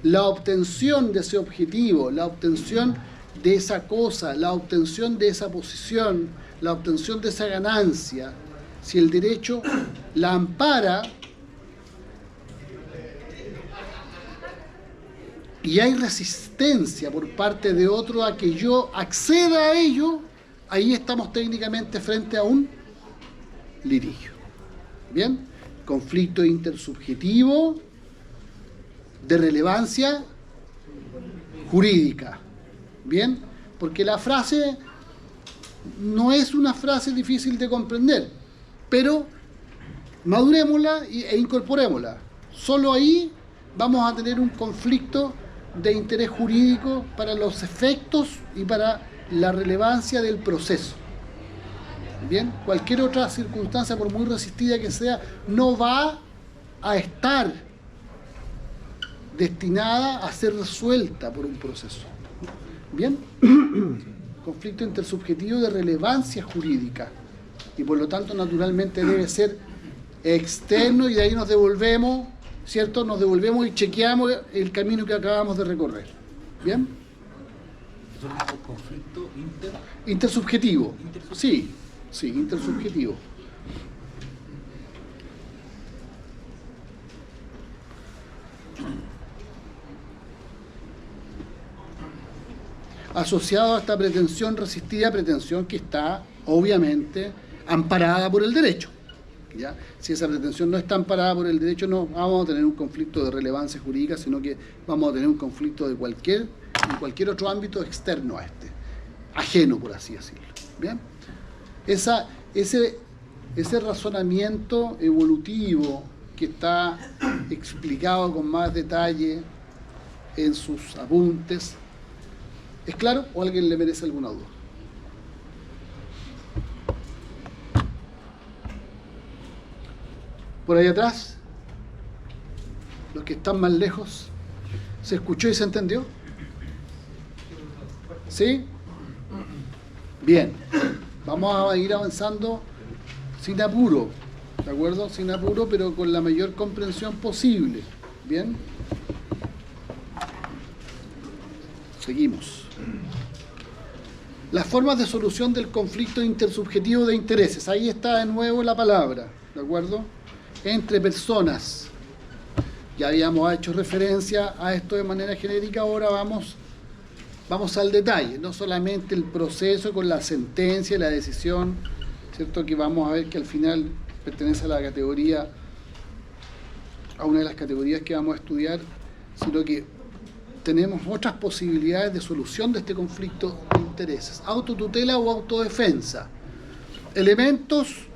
la obtención de ese objetivo, la obtención de esa cosa, la obtención de esa posición, la obtención de esa ganancia, si el derecho la ampara y hay resistencia por parte de otro a que yo acceda a ello, ahí estamos técnicamente frente a un litigio. ¿Bien? Conflicto intersubjetivo de relevancia jurídica. ¿Bien? Porque la frase no es una frase difícil de comprender, pero madurémosla e incorporémosla. Solo ahí vamos a tener un conflicto de interés jurídico para los efectos y para la relevancia del proceso. Bien, cualquier otra circunstancia, por muy resistida que sea, no va a estar destinada a ser resuelta por un proceso. Bien, conflicto intersubjetivo de relevancia jurídica y por lo tanto naturalmente debe ser externo y de ahí nos devolvemos, ¿cierto? Nos devolvemos y chequeamos el camino que acabamos de recorrer. ¿Bien? ¿Es un conflicto intersubjetivo? Sí, sí, intersubjetivo. Asociado a esta pretensión resistida, pretensión que está obviamente amparada por el derecho. ¿Ya? Si esa pretensión no está amparada por el derecho, no vamos a tener un conflicto de relevancia jurídica, sino que vamos a tener un conflicto de en cualquier otro ámbito externo a este, ajeno, por así decirlo. ¿Bien? Ese razonamiento evolutivo que está explicado con más detalle en sus apuntes, ¿es claro o a alguien le merece alguna duda? Por ahí atrás, los que están más lejos, ¿se escuchó y se entendió? ¿Sí? Bien, vamos a ir avanzando sin apuro, ¿de acuerdo? Sin apuro, pero con la mayor comprensión posible. ¿Bien? Seguimos. Las formas de solución del conflicto intersubjetivo de intereses. Ahí está de nuevo la palabra, ¿de acuerdo? Entre personas. Ya habíamos hecho referencia a esto de manera genérica, ahora vamos al detalle, no solamente el proceso con la sentencia y la decisión, ¿cierto? Que vamos a ver que al final pertenece a la categoría, a una de las categorías que vamos a estudiar, sino que tenemos otras posibilidades de solución de este conflicto de intereses, autotutela o autodefensa. Elementos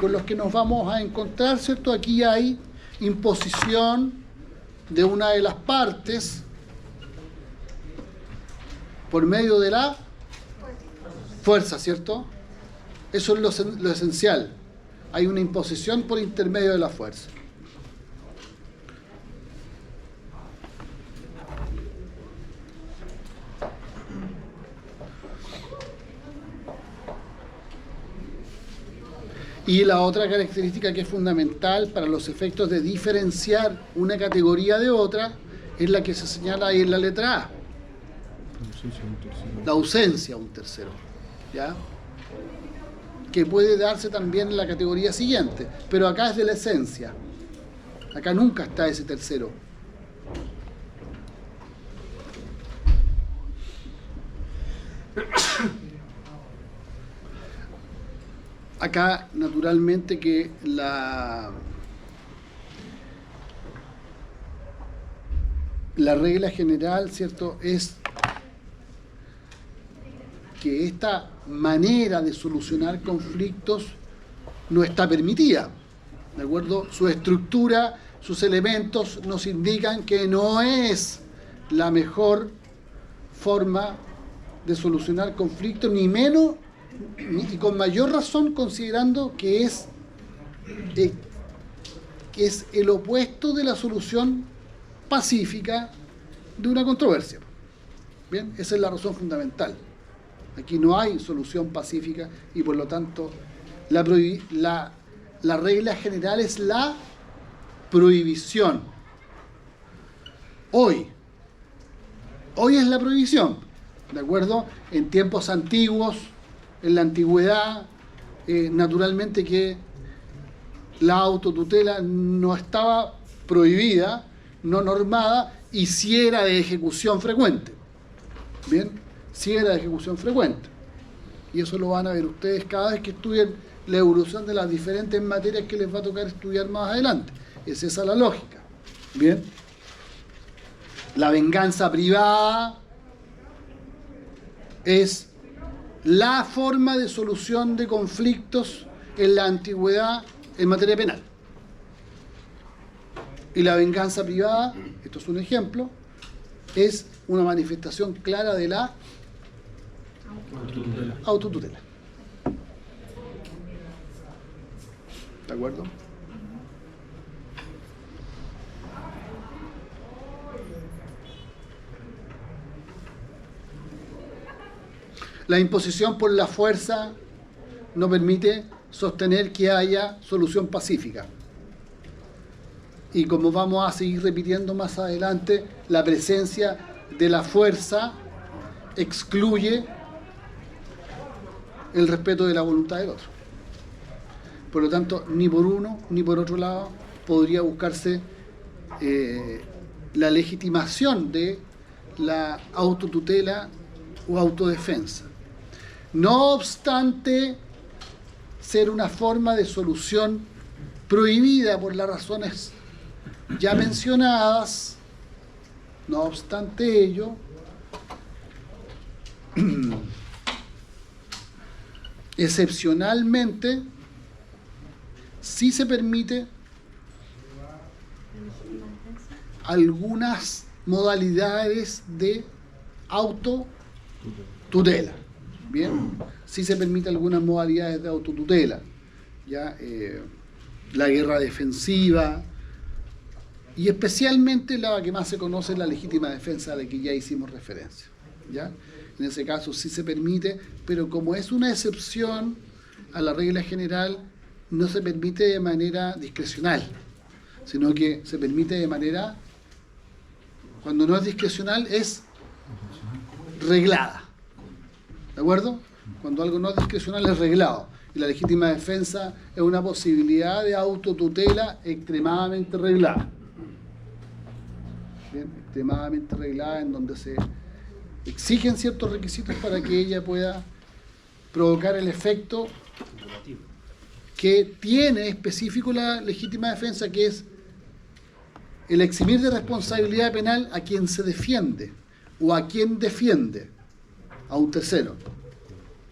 con los que nos vamos a encontrar, ¿cierto? Aquí hay imposición de una de las partes por medio de la fuerza, ¿cierto? Eso es lo esencial. Hay una imposición por intermedio de la fuerza. Y la otra característica que es fundamental para los efectos de diferenciar una categoría de otra es la que se señala ahí en la letra A. La ausencia de un tercero. ¿Ya? Que puede darse también en la categoría siguiente, pero acá es de la esencia. Acá nunca está ese tercero. Acá, naturalmente, que la regla general, ¿cierto?, es que esta manera de solucionar conflictos no está permitida, ¿de acuerdo? Su estructura, sus elementos nos indican que no es la mejor forma de solucionar conflictos, ni menos, y con mayor razón considerando que es el opuesto de la solución pacífica de una controversia. Bien, esa es la razón fundamental. Aquí no hay solución pacífica y por lo tanto la regla general es la prohibición. Hoy es la prohibición, ¿de acuerdo? En tiempos antiguos, en la antigüedad, naturalmente que la autotutela no estaba prohibida, no normada, y sí era de ejecución frecuente. Bien, sí era de ejecución frecuente. Y eso lo van a ver ustedes cada vez que estudien la evolución de las diferentes materias que les va a tocar estudiar más adelante. Es esa la lógica. Bien. La venganza privada es la forma de solución de conflictos en la antigüedad en materia penal. Y la venganza privada, esto es un ejemplo, es una manifestación clara de la autotutela. ¿De acuerdo? La imposición por la fuerza no permite sostener que haya solución pacífica. Y como vamos a seguir repitiendo más adelante, la presencia de la fuerza excluye el respeto de la voluntad del otro. Por lo tanto, ni por uno ni por otro lado podría buscarse la legitimación de la autotutela o autodefensa. No obstante ser una forma de solución prohibida por las razones ya mencionadas, no obstante ello, excepcionalmente sí se permite algunas modalidades de autotutela. Bien, sí se permite algunas modalidades de autotutela, ya la guerra defensiva y especialmente la que más se conoce es la legítima defensa a la que ya hicimos referencia, ¿ya? En ese caso sí se permite, pero como es una excepción a la regla general, no se permite de manera discrecional, sino que se permite de manera, cuando no es discrecional, es reglada. ¿De acuerdo? Cuando algo no es discrecional es reglado. Y la legítima defensa es una posibilidad de autotutela extremadamente reglada. Bien, extremadamente reglada, en donde se exigen ciertos requisitos para que ella pueda provocar el efecto que tiene específico la legítima defensa, que es el eximir de responsabilidad penal a quien se defiende o a quien defiende a un tercero,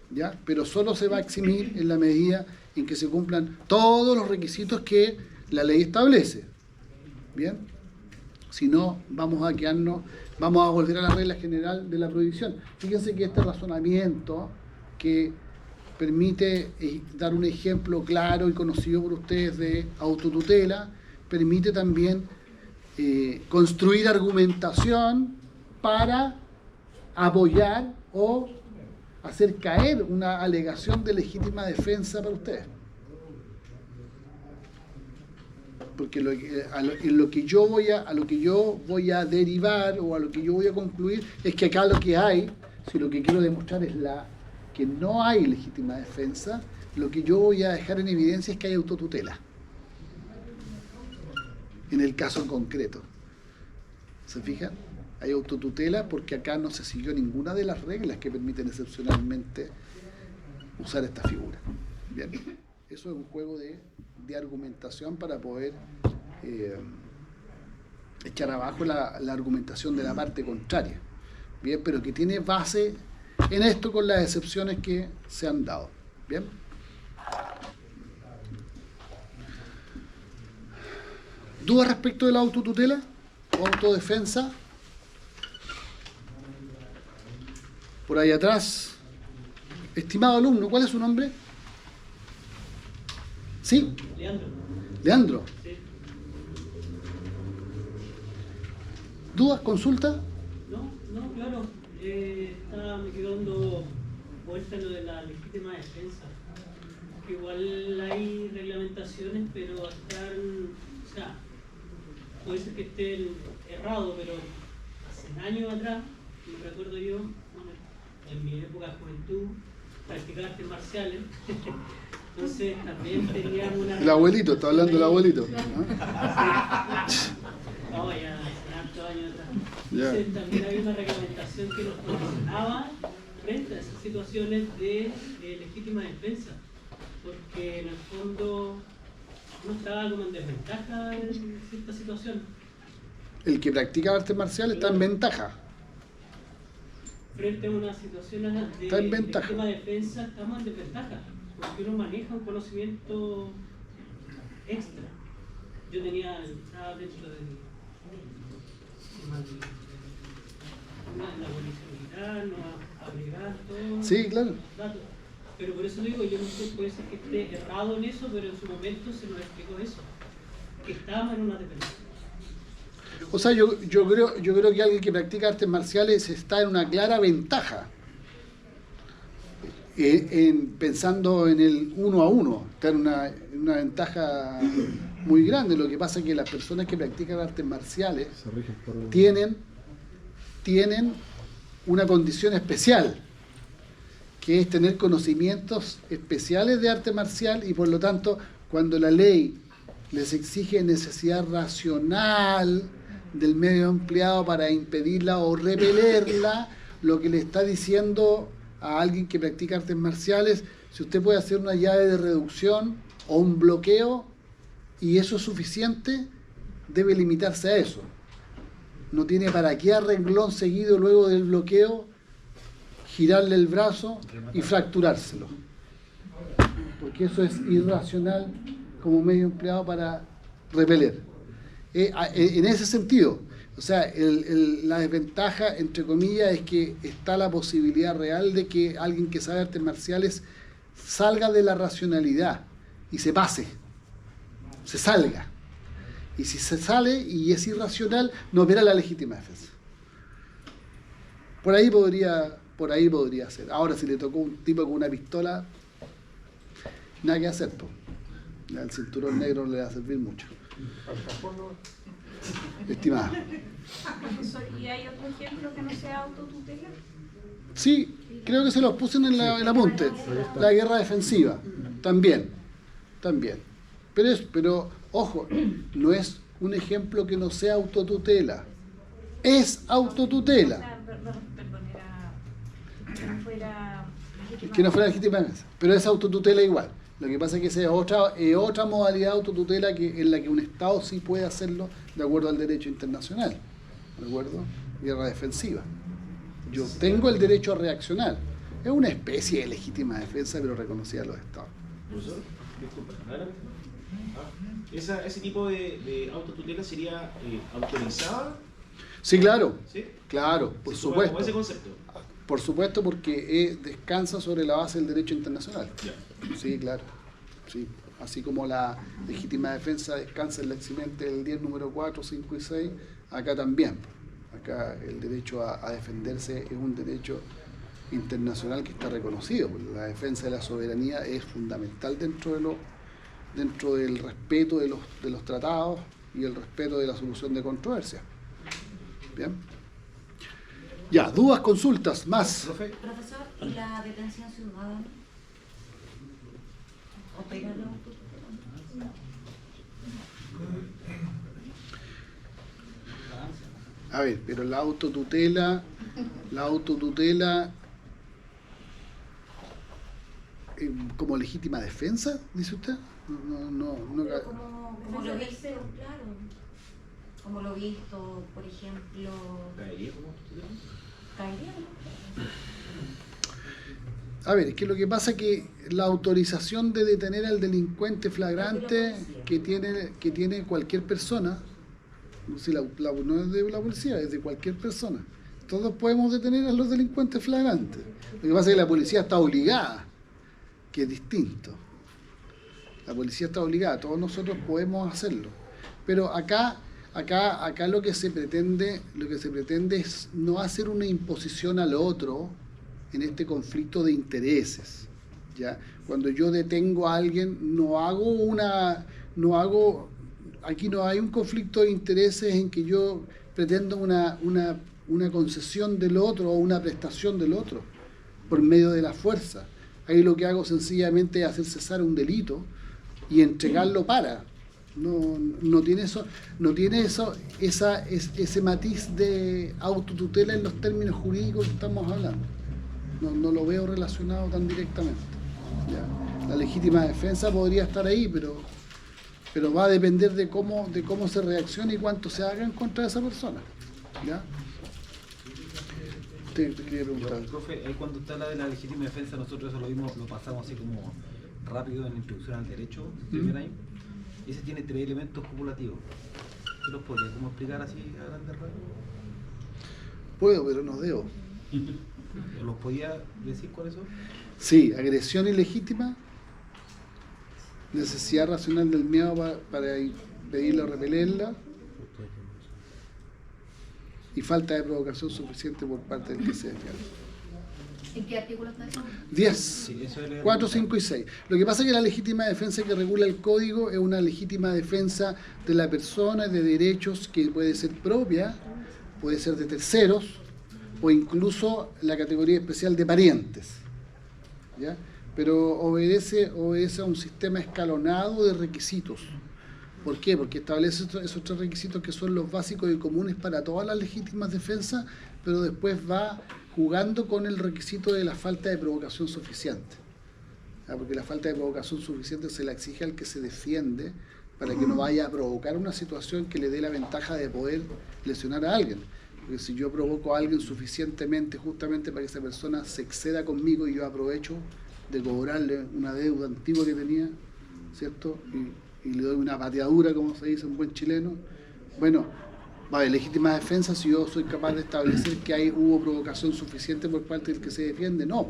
¿ya? Pero solo se va a eximir en la medida en que se cumplan todos los requisitos que la ley establece. Bien, si no, vamos a volver a la regla general de la prohibición. Fíjense que este razonamiento que permite dar un ejemplo claro y conocido por ustedes de autotutela, permite también construir argumentación para apoyar o hacer caer una alegación de legítima defensa para ustedes. Porque a lo que yo voy a derivar o a lo que yo voy a concluir es que acá lo que hay, si lo que quiero demostrar es que no hay legítima defensa, lo que yo voy a dejar en evidencia es que hay autotutela. En el caso en concreto. ¿Se fijan? Hay autotutela porque acá no se siguió ninguna de las reglas que permiten excepcionalmente usar esta figura. Bien, eso es un juego de argumentación para poder echar abajo la argumentación de la parte contraria. Bien, pero que tiene base en esto con las excepciones que se han dado. Bien. ¿Dudas respecto de la autotutela o autodefensa? Por ahí atrás. Estimado alumno, ¿cuál es su nombre? ¿Sí? Leandro. Leandro. Sí. ¿Dudas? ¿Consulta? No, claro. Me quedo dando vuelta lo de la legítima defensa. Que igual hay reglamentaciones, pero están, o sea, puede ser que estén errados, pero hace años atrás, me recuerdo yo, en mi época de juventud, practicaba artes marciales. Entonces también teníamos una... El abuelito, está hablando el abuelito. ¿No? No, ya hace hartos años atrás. Ya. Entonces también había una reglamentación que nos condicionaba frente a esas situaciones de legítima defensa. Porque en el fondo uno estaba como en desventaja en cierta situación. El que practica artes marciales está en ventaja. Frente a una situación de Está en ventaja. legítima defensa estamos en desventaja. Porque uno maneja un conocimiento extra. Yo estaba dentro de la policía militar, no agregar todo. Sí, claro. Datos. Pero por eso digo, yo no sé, puede ser que esté errado en eso, pero en su momento se nos explicó eso, que estábamos en una dependencia. O sea, yo creo que alguien que practica artes marciales está en una clara ventaja. Pensando en el 1 a 1, está en una ventaja muy grande. Lo que pasa es que las personas que practican artes marciales tienen una condición especial, que es tener conocimientos especiales de arte marcial, y por lo tanto, cuando la ley les exige necesidad racional del medio empleado para impedirla o repelerla, lo que le está diciendo a alguien que practica artes marciales: si usted puede hacer una llave de reducción o un bloqueo y eso es suficiente, debe limitarse a eso. No tiene para qué a renglón seguido luego del bloqueo girarle el brazo y fracturárselo, porque eso es irracional como medio empleado para repeler. En ese sentido, o sea, la desventaja, entre comillas, es que está la posibilidad real de que alguien que sabe artes marciales salga de la racionalidad y se pase, se salga. Y si se sale y es irracional, no opera la legítima defensa. Por ahí podría ser. Ahora, si le tocó un tipo con una pistola, nada que hacer, po. El cinturón negro le va a servir mucho. Estimada. Profesor, ¿y hay otro ejemplo que no sea autotutela? Sí, creo que se los puse en el apunte. La guerra defensiva, también. Pero, ojo, no es un ejemplo que no sea autotutela. Es autotutela. O sea, perdón, era que no fuera legítima. Que no fuera legítima defensa, pero es autotutela igual. Lo que pasa es que esa es otra modalidad de autotutela en la que un Estado sí puede hacerlo de acuerdo al derecho internacional. ¿De acuerdo? Guerra defensiva. Yo tengo el derecho a reaccionar. Es una especie de legítima defensa, pero reconocida a los Estados. Profesor, disculpa, adelante. ¿Ese tipo de autotutela sería autorizada? Sí, claro. ¿Sí? Claro, por Sí, supuesto. como ese concepto. Por supuesto, porque descansa sobre la base del derecho internacional. Ya. Sí, claro. Sí. Así como la legítima defensa descansa en la eximente del 10 número 4, 5 y 6, acá también. Acá el derecho a defenderse es un derecho internacional que está reconocido. La defensa de la soberanía es fundamental dentro del respeto de los tratados y el respeto de la solución de controversias. Bien. Ya, dudas, consultas, más. Profe, Profesor, ¿y la detención ciudadana? ¿Opera la autotutela? A ver, pero la autotutela, como legítima defensa, dice usted. No. Pero como lo dice, claro. como lo visto, por ejemplo, ¿Caería como autotutela? caería, ¿no? A ver, es que lo que pasa es que la autorización de detener al delincuente flagrante que tiene cualquier persona, si no es de la policía, es de cualquier persona. Todos podemos detener a los delincuentes flagrantes. Lo que pasa es que la policía está obligada, que es distinto. La policía está obligada, todos nosotros podemos hacerlo. Pero acá lo que se pretende es no hacer una imposición al otro en este conflicto de intereses, ¿ya? Cuando yo detengo a alguien, aquí no hay un conflicto de intereses en que yo pretendo una concesión del otro o una prestación del otro por medio de la fuerza. Ahí lo que hago sencillamente es hacer cesar un delito y entregarlo para. No tiene ese matiz de autotutela en los términos jurídicos que estamos hablando. No lo veo relacionado tan directamente, ¿ya? La legítima defensa podría estar ahí, pero va a depender de cómo se reaccione y cuánto se haga en contra de esa persona, ¿ya? Te quería preguntar. Profe, ahí cuando usted habla de la legítima defensa, nosotros eso lo pasamos así como rápido en la introducción al derecho del primer año. Ese tiene 3 elementos copulativos. ¿Usted los podría como explicar así a grandes rasgos? Puedo, pero no debo. ¿Los podía decir cuáles son? Sí, agresión ilegítima, necesidad racional del miedo para impedirla o repelerla, y falta de provocación suficiente por parte del que se defiende. ¿En qué artículo está eso? 10, Sí, eso es 4, 5 y 6. Lo que pasa es que la legítima defensa que regula el código es una legítima defensa de la persona, de derechos que puede ser propia, puede ser de terceros, o incluso la categoría especial de parientes, ¿ya? Pero obedece a un sistema escalonado de requisitos. ¿Por qué? Porque establece esos 3 requisitos que son los básicos y comunes para todas las legítimas defensas, pero después va jugando con el requisito de la falta de provocación suficiente, ¿ya? Porque la falta de provocación suficiente se la exige al que se defiende para que no vaya a provocar una situación que le dé la ventaja de poder lesionar a alguien. Porque si yo provoco a alguien suficientemente justamente para que esa persona se exceda conmigo y yo aprovecho de cobrarle una deuda antigua que tenía, ¿cierto? Y le doy una pateadura, como se dice en buen chileno, bueno, va de legítima defensa si yo soy capaz de establecer que hubo provocación suficiente por parte del que se defiende. No.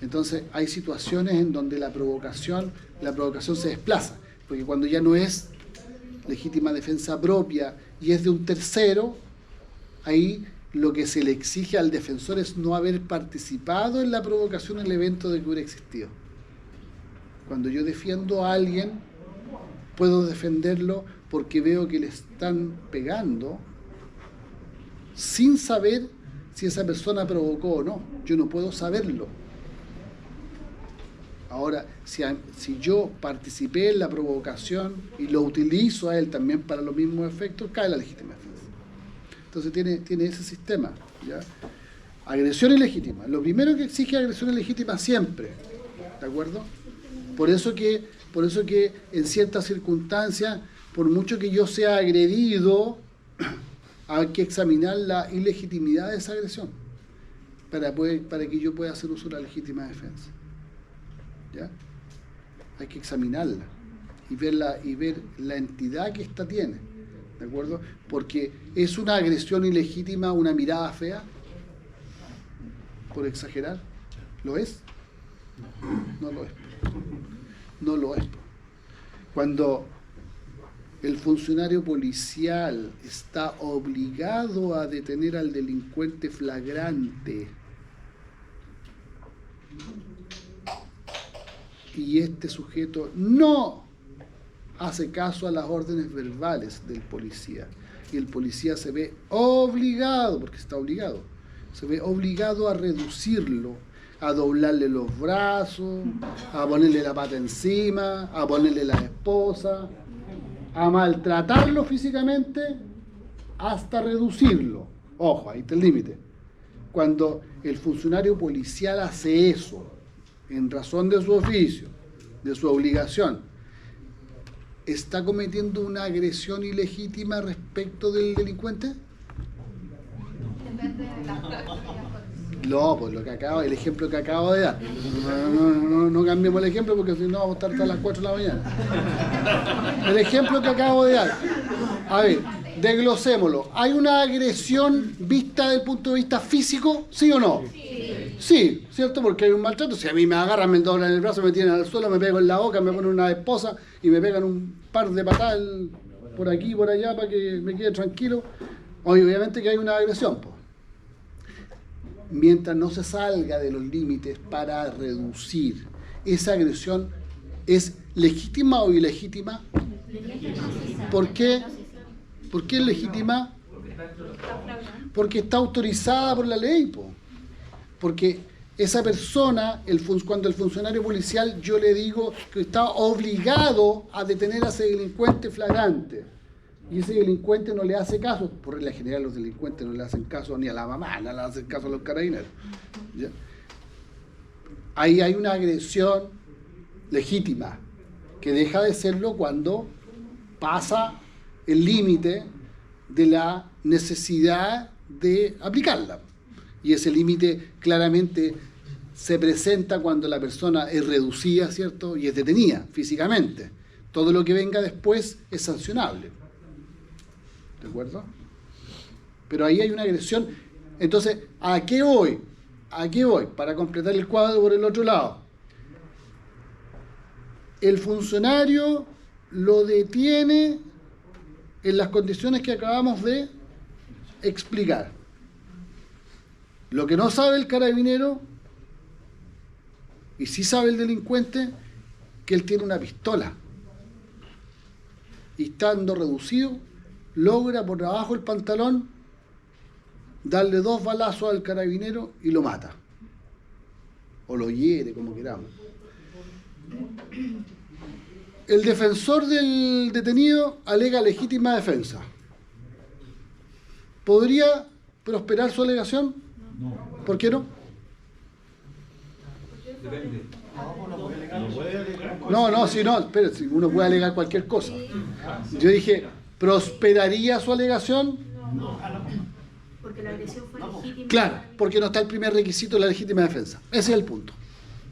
Entonces hay situaciones en donde la provocación se desplaza, porque cuando ya no es legítima defensa propia y es de un tercero, ahí lo que se le exige al defensor es no haber participado en la provocación en el evento de que hubiera existido. Cuando yo defiendo a alguien, puedo defenderlo porque veo que le están pegando sin saber si esa persona provocó o no. Yo no puedo saberlo. Ahora, si yo participé en la provocación y lo utilizo a él también para los mismos efectos, cae la legítima defensa. Entonces tiene ese sistema, ¿ya? Agresión ilegítima. Lo primero que exige agresión ilegítima siempre, ¿de acuerdo? Por eso que en ciertas circunstancias, por mucho que yo sea agredido, hay que examinar la ilegitimidad de esa agresión para que yo pueda hacer uso de la legítima defensa, ¿ya? Hay que examinarla y ver la entidad que ésta tiene, ¿de acuerdo? Porque es una agresión ilegítima, una mirada fea, por exagerar. ¿Lo es? No lo es. No lo es. Cuando el funcionario policial está obligado a detener al delincuente flagrante y este sujeto no hace caso a las órdenes verbales del policía y el policía se ve obligado, porque está obligado, se ve obligado a reducirlo, a doblarle los brazos, a ponerle la pata encima, a ponerle la esposa, a maltratarlo físicamente hasta reducirlo. Ojo, ahí está el límite. Cuando el funcionario policial hace eso, en razón de su oficio, de su obligación, ¿está cometiendo una agresión ilegítima respecto del delincuente? Depende de las condiciones. No, pues el ejemplo que acabo de dar. No cambiemos el ejemplo porque si no vamos a estar hasta las 4 de la mañana. El ejemplo que acabo de dar. A ver, desglosémoslo. ¿Hay una agresión vista desde el punto de vista físico? ¿Sí o no? Sí, ¿cierto? Porque hay un maltrato. Si a mí me agarran, me doblan el brazo, me tiran al suelo, me pegan en la boca, me ponen una esposa y me pegan un par de patadas por aquí y por allá para que me quede tranquilo. Obviamente que hay una agresión, pues. Mientras no se salga de los límites para reducir, ¿esa agresión es legítima o ilegítima? ¿Por qué? ¿Por qué es legítima? Porque está autorizada por la ley, po. Porque esa persona, cuando el funcionario policial, yo le digo que está obligado a detener a ese delincuente flagrante, y ese delincuente no le hace caso, por regla general los delincuentes no le hacen caso ni a la mamá, no le hacen caso a los carabineros. ¿Ya? Ahí hay una agresión legítima, que deja de serlo cuando pasa el límite de la necesidad de aplicarla. Y ese límite claramente se presenta cuando la persona es reducida, ¿cierto? Y es detenida físicamente. Todo lo que venga después es sancionable. ¿De acuerdo? Pero ahí hay una agresión. Entonces, ¿a qué voy? ¿A qué voy? Para completar el cuadro por el otro lado. El funcionario lo detiene en las condiciones que acabamos de explicar. Lo que no sabe el carabinero, y sí sabe el delincuente, que él tiene una pistola. Y estando reducido, logra por abajo del pantalón darle 2 balazos al carabinero y lo mata. O lo hiere, como queramos. El defensor del detenido alega legítima defensa. ¿Podría prosperar su alegación? No. ¿Por qué no? Depende. No, si no, espere, si uno puede alegar cualquier cosa. Yo dije, ¿prosperaría su alegación? Porque la agresión fue legítima. Claro, porque no está el primer requisito de la legítima defensa. Ese es el punto.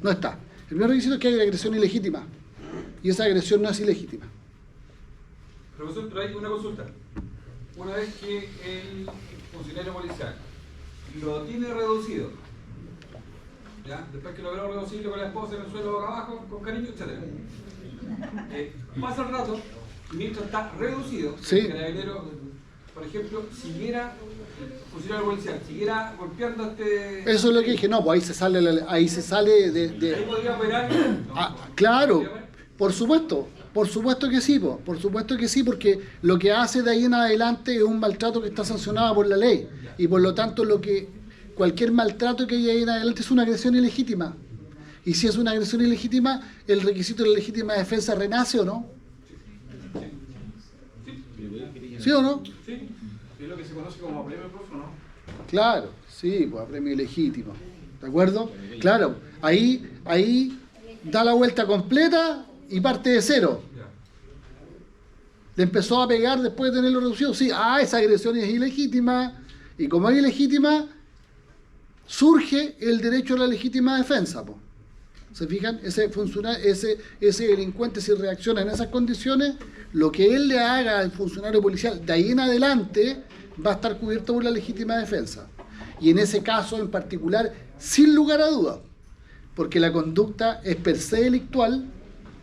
No está. El primer requisito es que hay agresión ilegítima. Y esa agresión no es ilegítima. Profesor, pero hay una consulta. Una vez que el funcionario policial lo tiene reducido, ¿ya? Después que logró reducirlo con la esposa en el suelo boca abajo, con cariño, etc. Pasa el rato, y mientras está reducido, Sí. el carabinero, por ejemplo, siguiera, el funcionario policial, siguiera golpeando a este... Eso es lo que dije. No, pues ahí se sale de... Ahí podría operar... Ah, claro, por supuesto que sí, por supuesto que sí, porque lo que hace de ahí en adelante es un maltrato que está sancionado por la ley, y por lo tanto cualquier maltrato que haya ahí en adelante es una agresión ilegítima, y si es una agresión ilegítima, el requisito de la legítima defensa renace o no. ¿Sí o no? Sí, es lo que se conoce como apremio, profe, ¿no? Claro, sí, pues apremio ilegítimo, ¿de acuerdo? Claro, ahí da la vuelta completa y parte de cero. Le empezó a pegar después de tenerlo reducido. Sí, esa agresión es ilegítima. Y como es ilegítima, surge el derecho a la legítima defensa. Po. ¿Se fijan? Ese delincuente, si reacciona en esas condiciones, lo que él le haga al funcionario policial de ahí en adelante va a estar cubierto por la legítima defensa. Y en ese caso en particular, sin lugar a dudas, porque la conducta es per se delictual,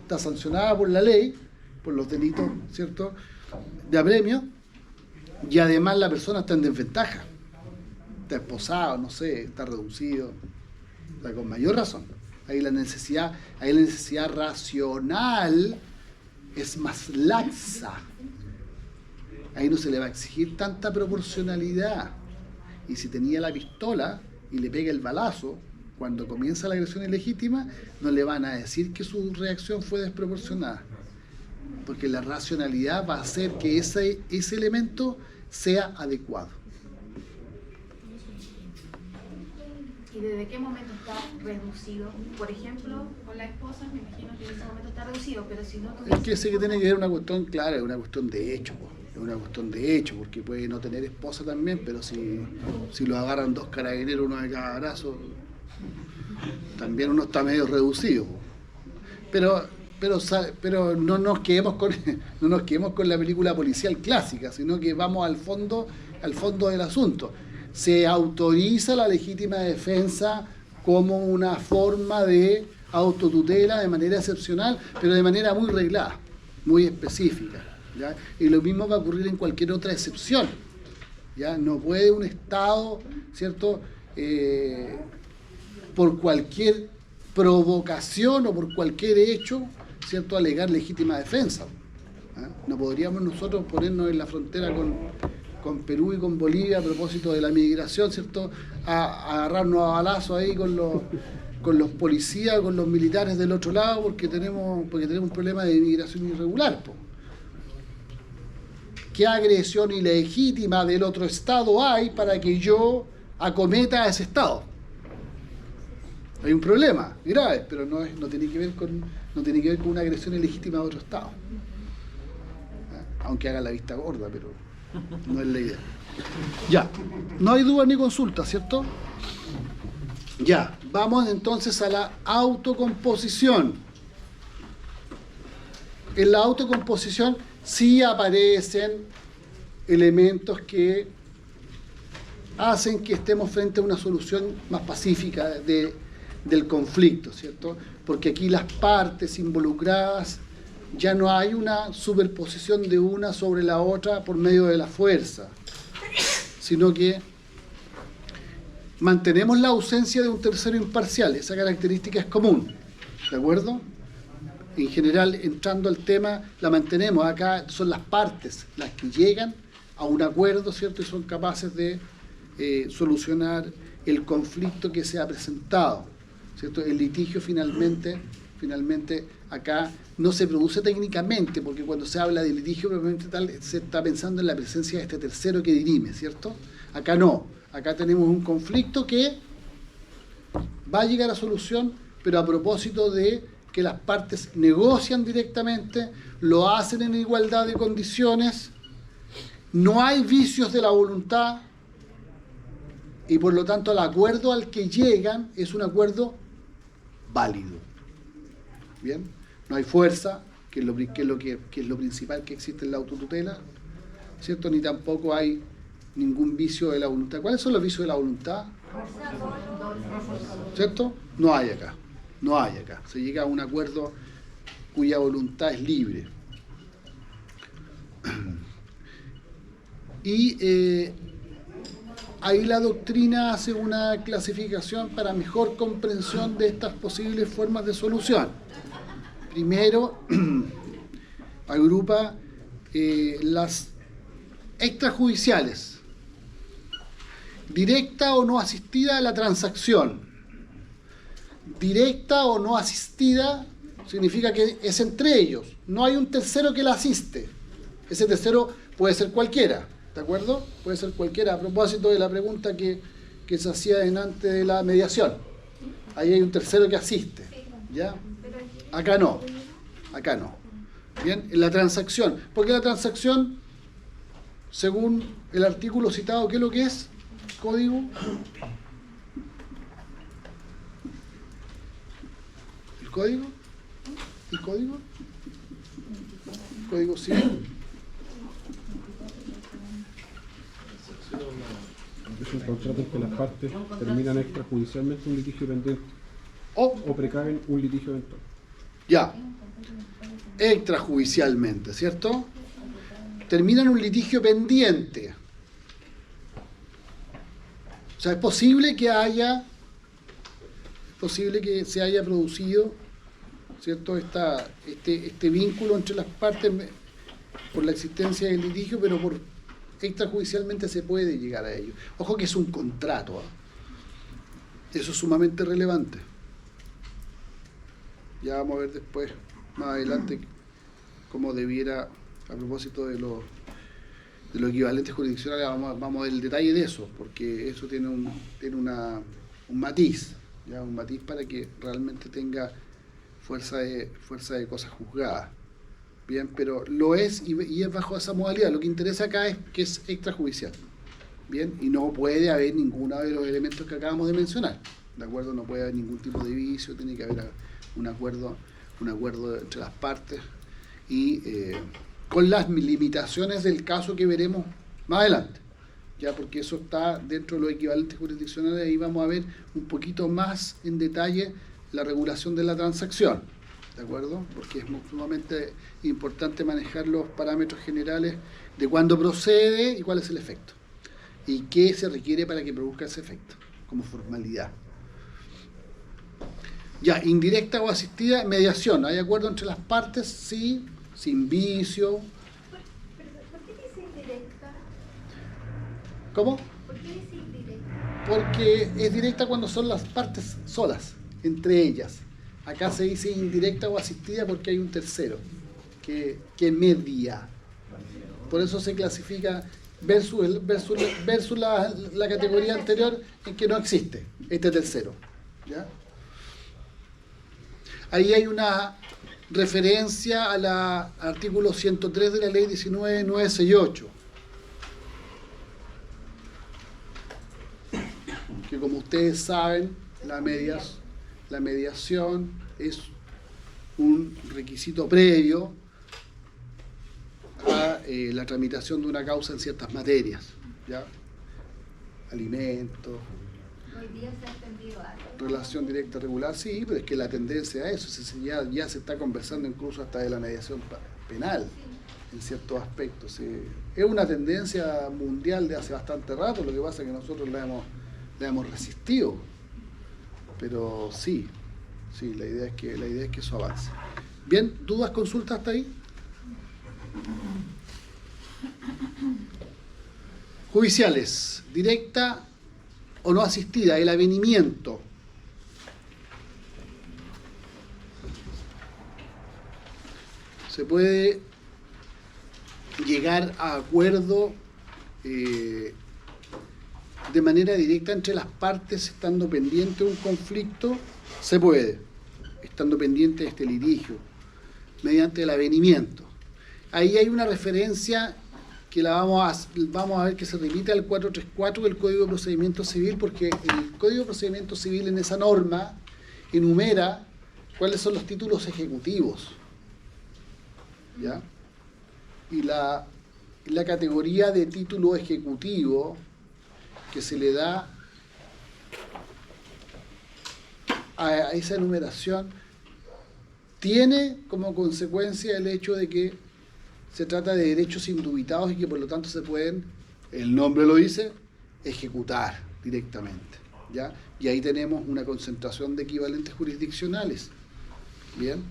está sancionada por la ley, por los delitos, ¿cierto?, de apremio, y además la persona está en desventaja, está esposado, no sé, está reducido, o sea, con mayor razón. Ahí la necesidad racional es más laxa. Ahí no se le va a exigir tanta proporcionalidad. Y si tenía la pistola y le pega el balazo, cuando comienza la agresión ilegítima, no le van a decir que su reacción fue desproporcionada. Porque la racionalidad va a hacer que ese elemento sea adecuado. ¿Y desde qué momento está reducido? Por ejemplo, con la esposa me imagino que en ese momento está reducido, pero si no Es que sí que tiene que ver una cuestión, claro, es una cuestión de hecho, po. Es una cuestión de hecho, porque puede no tener esposa también, pero si lo agarran dos carabineros, uno de cada brazo, también uno está medio reducido, po. Pero no nos quedemos con la película policial clásica, sino que vamos al fondo del asunto. Se autoriza la legítima defensa como una forma de autotutela de manera excepcional, pero de manera muy reglada, muy específica, ¿ya? Y lo mismo va a ocurrir en cualquier otra excepción, ¿ya? No puede un Estado, ¿cierto?, por cualquier provocación o por cualquier hecho, ¿cierto?, alegar legítima defensa, ¿ah? No podríamos nosotros ponernos en la frontera con Perú y con Bolivia a propósito de la migración, ¿cierto?, a agarrarnos a balazos ahí con los policías, con los militares del otro lado, porque tenemos un problema de migración irregular, po. ¿Qué agresión ilegítima del otro Estado hay para que yo acometa a ese Estado? Hay un problema grave, pero no tiene que ver con una agresión ilegítima de otro Estado. Aunque haga la vista gorda, pero no es la idea. Ya, no hay duda ni consulta, ¿cierto? Ya, vamos entonces a la autocomposición. En la autocomposición sí aparecen elementos que hacen que estemos frente a una solución más pacífica del conflicto, ¿cierto? Porque aquí las partes involucradas ya no hay una superposición de una sobre la otra por medio de la fuerza, sino que mantenemos la ausencia de un tercero imparcial. Esa característica es común, ¿de acuerdo? En general, entrando al tema, la mantenemos. Acá son las partes las que llegan a un acuerdo, ¿cierto? Y son capaces de solucionar el conflicto que se ha presentado, ¿cierto? El litigio finalmente acá no se produce técnicamente, porque cuando se habla de litigio propiamente tal, se está pensando en la presencia de este tercero que dirime, ¿cierto? Acá no, acá tenemos un conflicto que va a llegar a solución, pero a propósito de que las partes negocian directamente, lo hacen en igualdad de condiciones, no hay vicios de la voluntad, y por lo tanto el acuerdo al que llegan es un acuerdo válido. Bien, no hay fuerza, que es lo principal que existe en la autotutela, ¿cierto? Ni tampoco hay ningún vicio de la voluntad. ¿Cuáles son los vicios de la voluntad? ¿Cierto? No hay acá. Se llega a un acuerdo cuya voluntad es libre. Y ahí la doctrina hace una clasificación para mejor comprensión de estas posibles formas de solución. Primero, agrupa las extrajudiciales, directa o no asistida a la transacción. Directa o no asistida significa que es entre ellos, no hay un tercero que la asiste. Ese tercero puede ser cualquiera, ¿de acuerdo? Puede ser cualquiera, a propósito de la pregunta que se hacía antes de la mediación. Ahí hay un tercero que asiste, ¿ya? Acá no. Bien, en la transacción, porque la transacción, según el artículo citado, ¿qué es lo que es? Código. ¿El código? ¿El código? ¿El código civil? Es un contrato en que las partes terminan extrajudicialmente un litigio pendiente o precaven un litigio eventual. Ya, extrajudicialmente, ¿cierto? Terminan un litigio pendiente. O sea, es posible que se haya producido, ¿cierto?, este vínculo entre las partes por la existencia del litigio, pero extrajudicialmente se puede llegar a ello. Ojo que es un contrato, ¿eh? Eso es sumamente relevante. Ya vamos a ver después, más adelante, cómo debiera, a propósito de los equivalentes jurisdiccionales, vamos a ver el detalle de eso, porque eso tiene una matiz, ¿ya? Un matiz para que realmente tenga fuerza de cosa juzgada. Bien, pero lo es y es bajo esa modalidad. Lo que interesa acá es que es extrajudicial. Bien, y no puede haber ninguno de los elementos que acabamos de mencionar. ¿De acuerdo? No puede haber ningún tipo de vicio, tiene que haber un acuerdo entre las partes y con las limitaciones del caso que veremos más adelante. Ya, porque eso está dentro de los equivalentes jurisdiccionales, ahí vamos a ver un poquito más en detalle la regulación de la transacción, ¿de acuerdo? Porque es sumamente importante manejar los parámetros generales de cuándo procede y cuál es el efecto, y qué se requiere para que produzca ese efecto, como formalidad. Ya, indirecta o asistida, mediación, ¿hay acuerdo entre las partes? Sí, sin vicio. ¿Por qué dice indirecta? ¿Cómo? ¿Por qué dice indirecta? Porque es directa cuando son las partes solas, entre ellas. Acá se dice indirecta o asistida porque hay un tercero que media. Por eso se clasifica versus la categoría anterior en que no existe este tercero. ¿Ya? Ahí hay una referencia al artículo 103 de la ley 19.968. Que como ustedes saben, la mediación es un requisito previo a la tramitación de una causa en ciertas materias, ¿ya? Alimentos, Hoy día se ha extendido algo. relación directa regular, sí, pero es que la tendencia a eso, ya se está conversando incluso hasta de la mediación penal en ciertos aspectos. Es una tendencia mundial de hace bastante rato, lo que pasa es que nosotros la hemos resistido, pero sí, la idea es que eso avance. Bien, ¿dudas, consultas hasta ahí? Judiciales, directa o no asistida, el avenimiento. Se puede llegar a acuerdo de manera directa entre las partes estando pendiente de un conflicto, se puede, estando pendiente de este litigio, mediante el avenimiento. Ahí hay una referencia que vamos a ver que se remite al 434 del Código de Procedimiento Civil, porque el Código de Procedimiento Civil en esa norma enumera cuáles son los títulos ejecutivos, ¿ya? Y la categoría de título ejecutivo que se le da a esa enumeración tiene como consecuencia el hecho de que se trata de derechos indubitados y que por lo tanto se pueden, el nombre lo dice, ejecutar directamente, ¿ya? Y ahí tenemos una concentración de equivalentes jurisdiccionales. ¿Bien?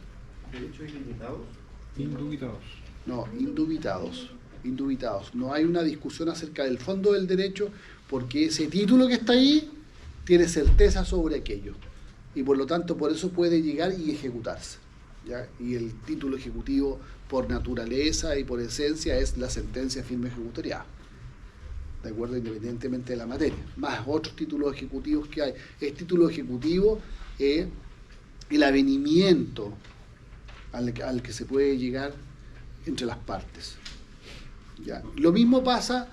¿Derechos ilimitados? Indubitados. No, indubitados. No hay una discusión acerca del fondo del derecho porque ese título que está ahí tiene certeza sobre aquello. Y por lo tanto, por eso puede llegar y ejecutarse, ¿ya? Y el título ejecutivo, por naturaleza y por esencia, es la sentencia firme ejecutoriada, ¿de acuerdo? Independientemente de la materia. Más otros títulos ejecutivos que hay. El título ejecutivo es el avenimiento al que se puede llegar entre las partes, ¿ya? Lo mismo pasa,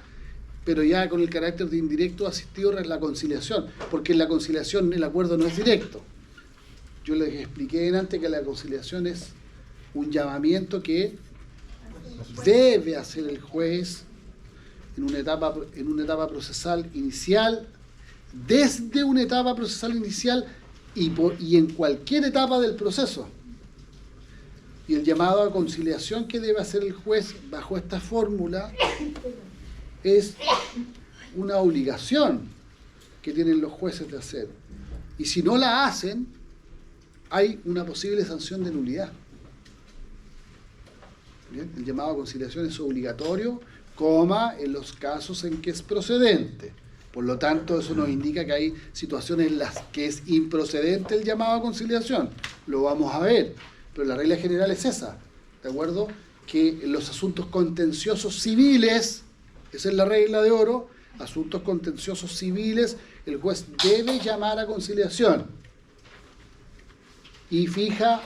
pero ya con el carácter de indirecto asistido en la conciliación, porque en la conciliación el acuerdo no es directo. Yo les expliqué antes que la conciliación es un llamamiento que debe hacer el juez en una etapa procesal inicial, desde una etapa procesal inicial y en cualquier etapa del proceso. Y el llamado a conciliación que debe hacer el juez bajo esta fórmula es una obligación que tienen los jueces de hacer. Y si no la hacen, hay una posible sanción de nulidad. Bien, el llamado a conciliación es obligatorio, en los casos en que es procedente. Por lo tanto, eso nos indica que hay situaciones en las que es improcedente el llamado a conciliación. Lo vamos a ver, pero la regla general es esa, ¿de acuerdo? Que en los asuntos contenciosos civiles, esa es la regla de oro, asuntos contenciosos civiles, el juez debe llamar a conciliación y fija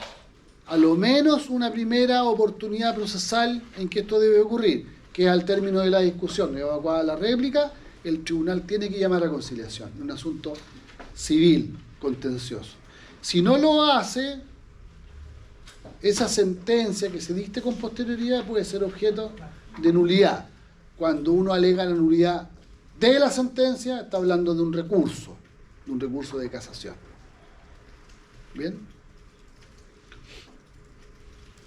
a lo menos una primera oportunidad procesal en que esto debe ocurrir, que es al término de la discusión evacuada la réplica, el tribunal tiene que llamar a conciliación, un asunto civil, contencioso. Si no lo hace, esa sentencia que se dicte con posterioridad puede ser objeto de nulidad. Cuando uno alega la nulidad de la sentencia, está hablando de un recurso de casación. ¿Bien?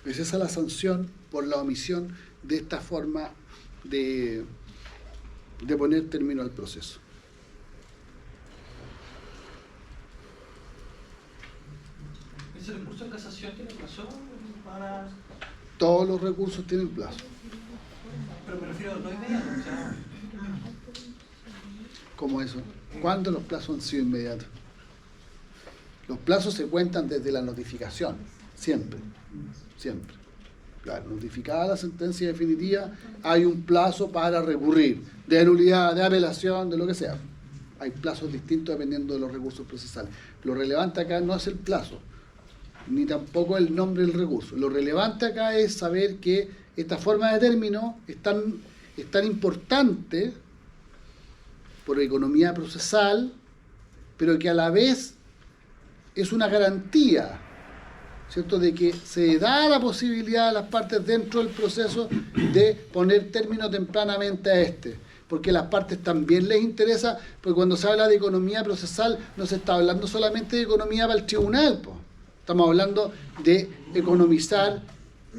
Es esa la sanción por la omisión de esta forma de poner término al proceso. ¿Ese recurso de casación tiene plazo para...? Todos los recursos tienen plazo. Pero me refiero, no inmediato, o sea... ¿Cómo eso? ¿Cuándo los plazos han sido inmediatos? Los plazos se cuentan desde la notificación, siempre. Claro, notificada la sentencia definitiva, hay un plazo para recurrir, de nulidad, de apelación, de lo que sea. Hay plazos distintos dependiendo de los recursos procesales. Lo relevante acá no es el plazo, ni tampoco el nombre del recurso. Lo relevante acá es saber que esta forma de término es tan importante por economía procesal, pero que a la vez es una garantía, ¿cierto?, de que se da la posibilidad a las partes dentro del proceso de poner término tempranamente a este, porque a las partes también les interesa, porque cuando se habla de economía procesal no se está hablando solamente de economía para el tribunal, po. Estamos hablando de economizar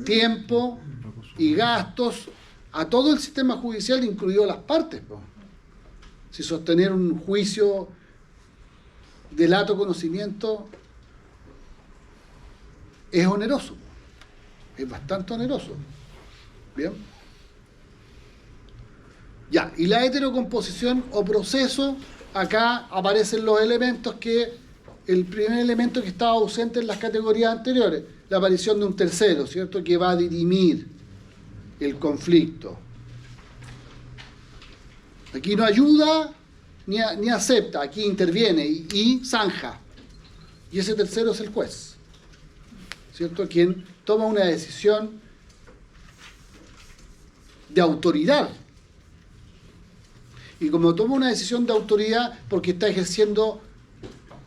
tiempo y gastos a todo el sistema judicial, incluido las partes, po. Si sostener un juicio de lato conocimiento es oneroso, es bastante oneroso. Bien. Ya, y la heterocomposición o proceso, acá aparecen los elementos el primer elemento que estaba ausente en las categorías anteriores, la aparición de un tercero, ¿cierto?, que va a dirimir el conflicto. Aquí no ayuda ni acepta, aquí interviene y zanja. Y ese tercero es el juez, ¿cierto?, quien toma una decisión de autoridad. Y como toma una decisión de autoridad, porque está ejerciendo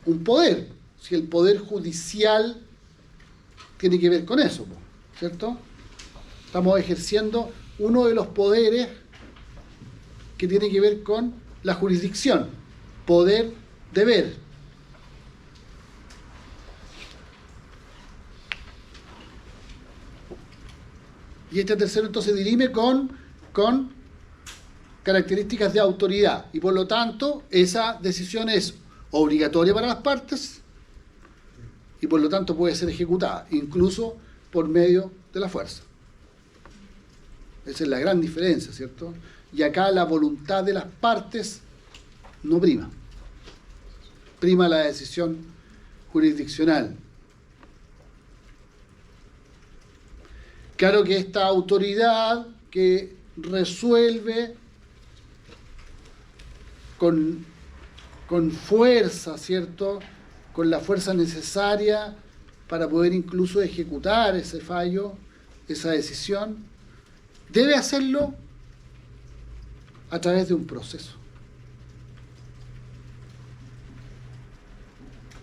un poder, si el poder judicial tiene que ver con eso, ¿cierto? Estamos ejerciendo uno de los poderes que tiene que ver con la jurisdicción, poder-deber. Y este tercero entonces dirime con características de autoridad, y por lo tanto esa decisión es obligatoria para las partes y por lo tanto puede ser ejecutada, incluso por medio de la fuerza. Esa es la gran diferencia, ¿cierto? Y acá la voluntad de las partes no prima. Prima la decisión jurisdiccional. Claro que esta autoridad que resuelve con fuerza, ¿cierto?, con la fuerza necesaria para poder incluso ejecutar ese fallo, esa decisión, debe hacerlo a través de un proceso.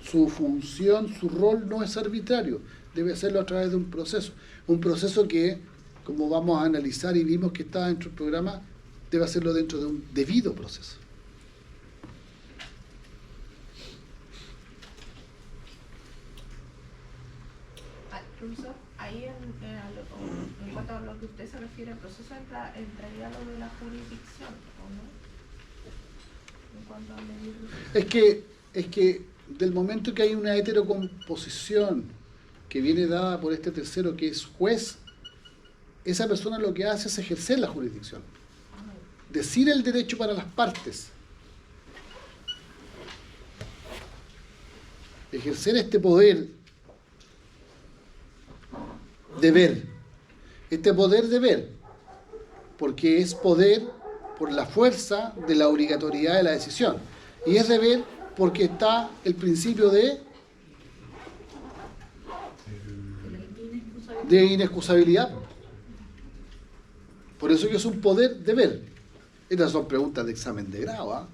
Su función, su rol no es arbitrario, debe hacerlo a través de un proceso que, como vamos a analizar y vimos que está dentro del programa, debe hacerlo dentro de un debido proceso. Profesor, ahí en cuanto a lo que usted se refiere, el proceso entraría lo de la jurisdicción, ¿o no? En cuanto a medir... Es que del momento que hay una heterocomposición que viene dada por este tercero que es juez, esa persona lo que hace es ejercer la jurisdicción, decir el derecho para las partes, ejercer este poder de ver, porque es poder por la fuerza de la obligatoriedad de la decisión. Y es deber porque está el principio de inexcusabilidad. Por eso que es un poder deber. Estas son preguntas de examen de grado, ¿ah?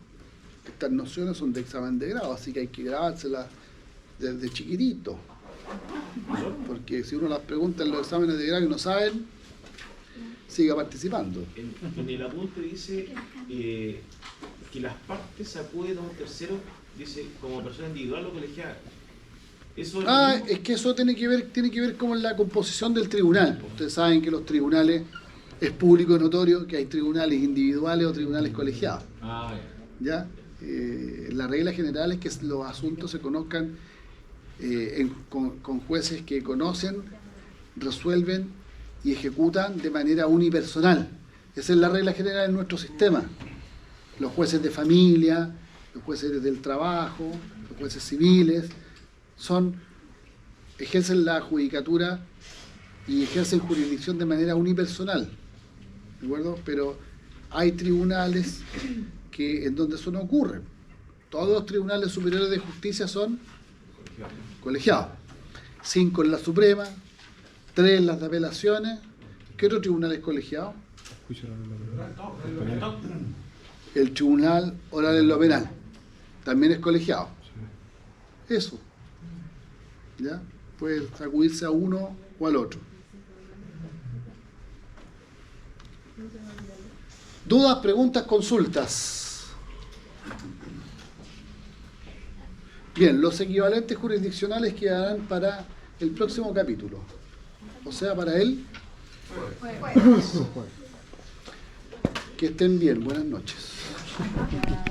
Estas nociones son de examen de grado, así que hay que grabárselas desde chiquitito. Porque si uno las pregunta en los exámenes de grado y no saben, siga participando. En el apunte dice que las partes acuden a un tercero, dice como persona individual o colegiada. Eso Es que eso tiene que ver con la composición del tribunal. Ustedes saben que los tribunales es público y notorio que hay tribunales individuales o tribunales colegiados. ¿Ya? La regla general es que los asuntos se conozcan con jueces que conocen, resuelven y ejecutan de manera unipersonal. Esa es la regla general en nuestro sistema. Los jueces de familia, los jueces del trabajo, los jueces civiles, ejercen la judicatura y ejercen jurisdicción de manera unipersonal. ¿De acuerdo? Pero hay tribunales en donde eso no ocurre. Todos los tribunales superiores de justicia son colegiados. 5 en la Suprema, 3 en las de apelaciones. ¿Qué otro tribunal es colegiado? El Tribunal Oral en lo Penal. También es colegiado. Eso. ¿Ya? Puede acudirse a uno o al otro. ¿Dudas, preguntas, consultas? Bien, los equivalentes jurisdiccionales quedarán para el próximo capítulo. O sea, para él. Que estén bien. Buenas noches.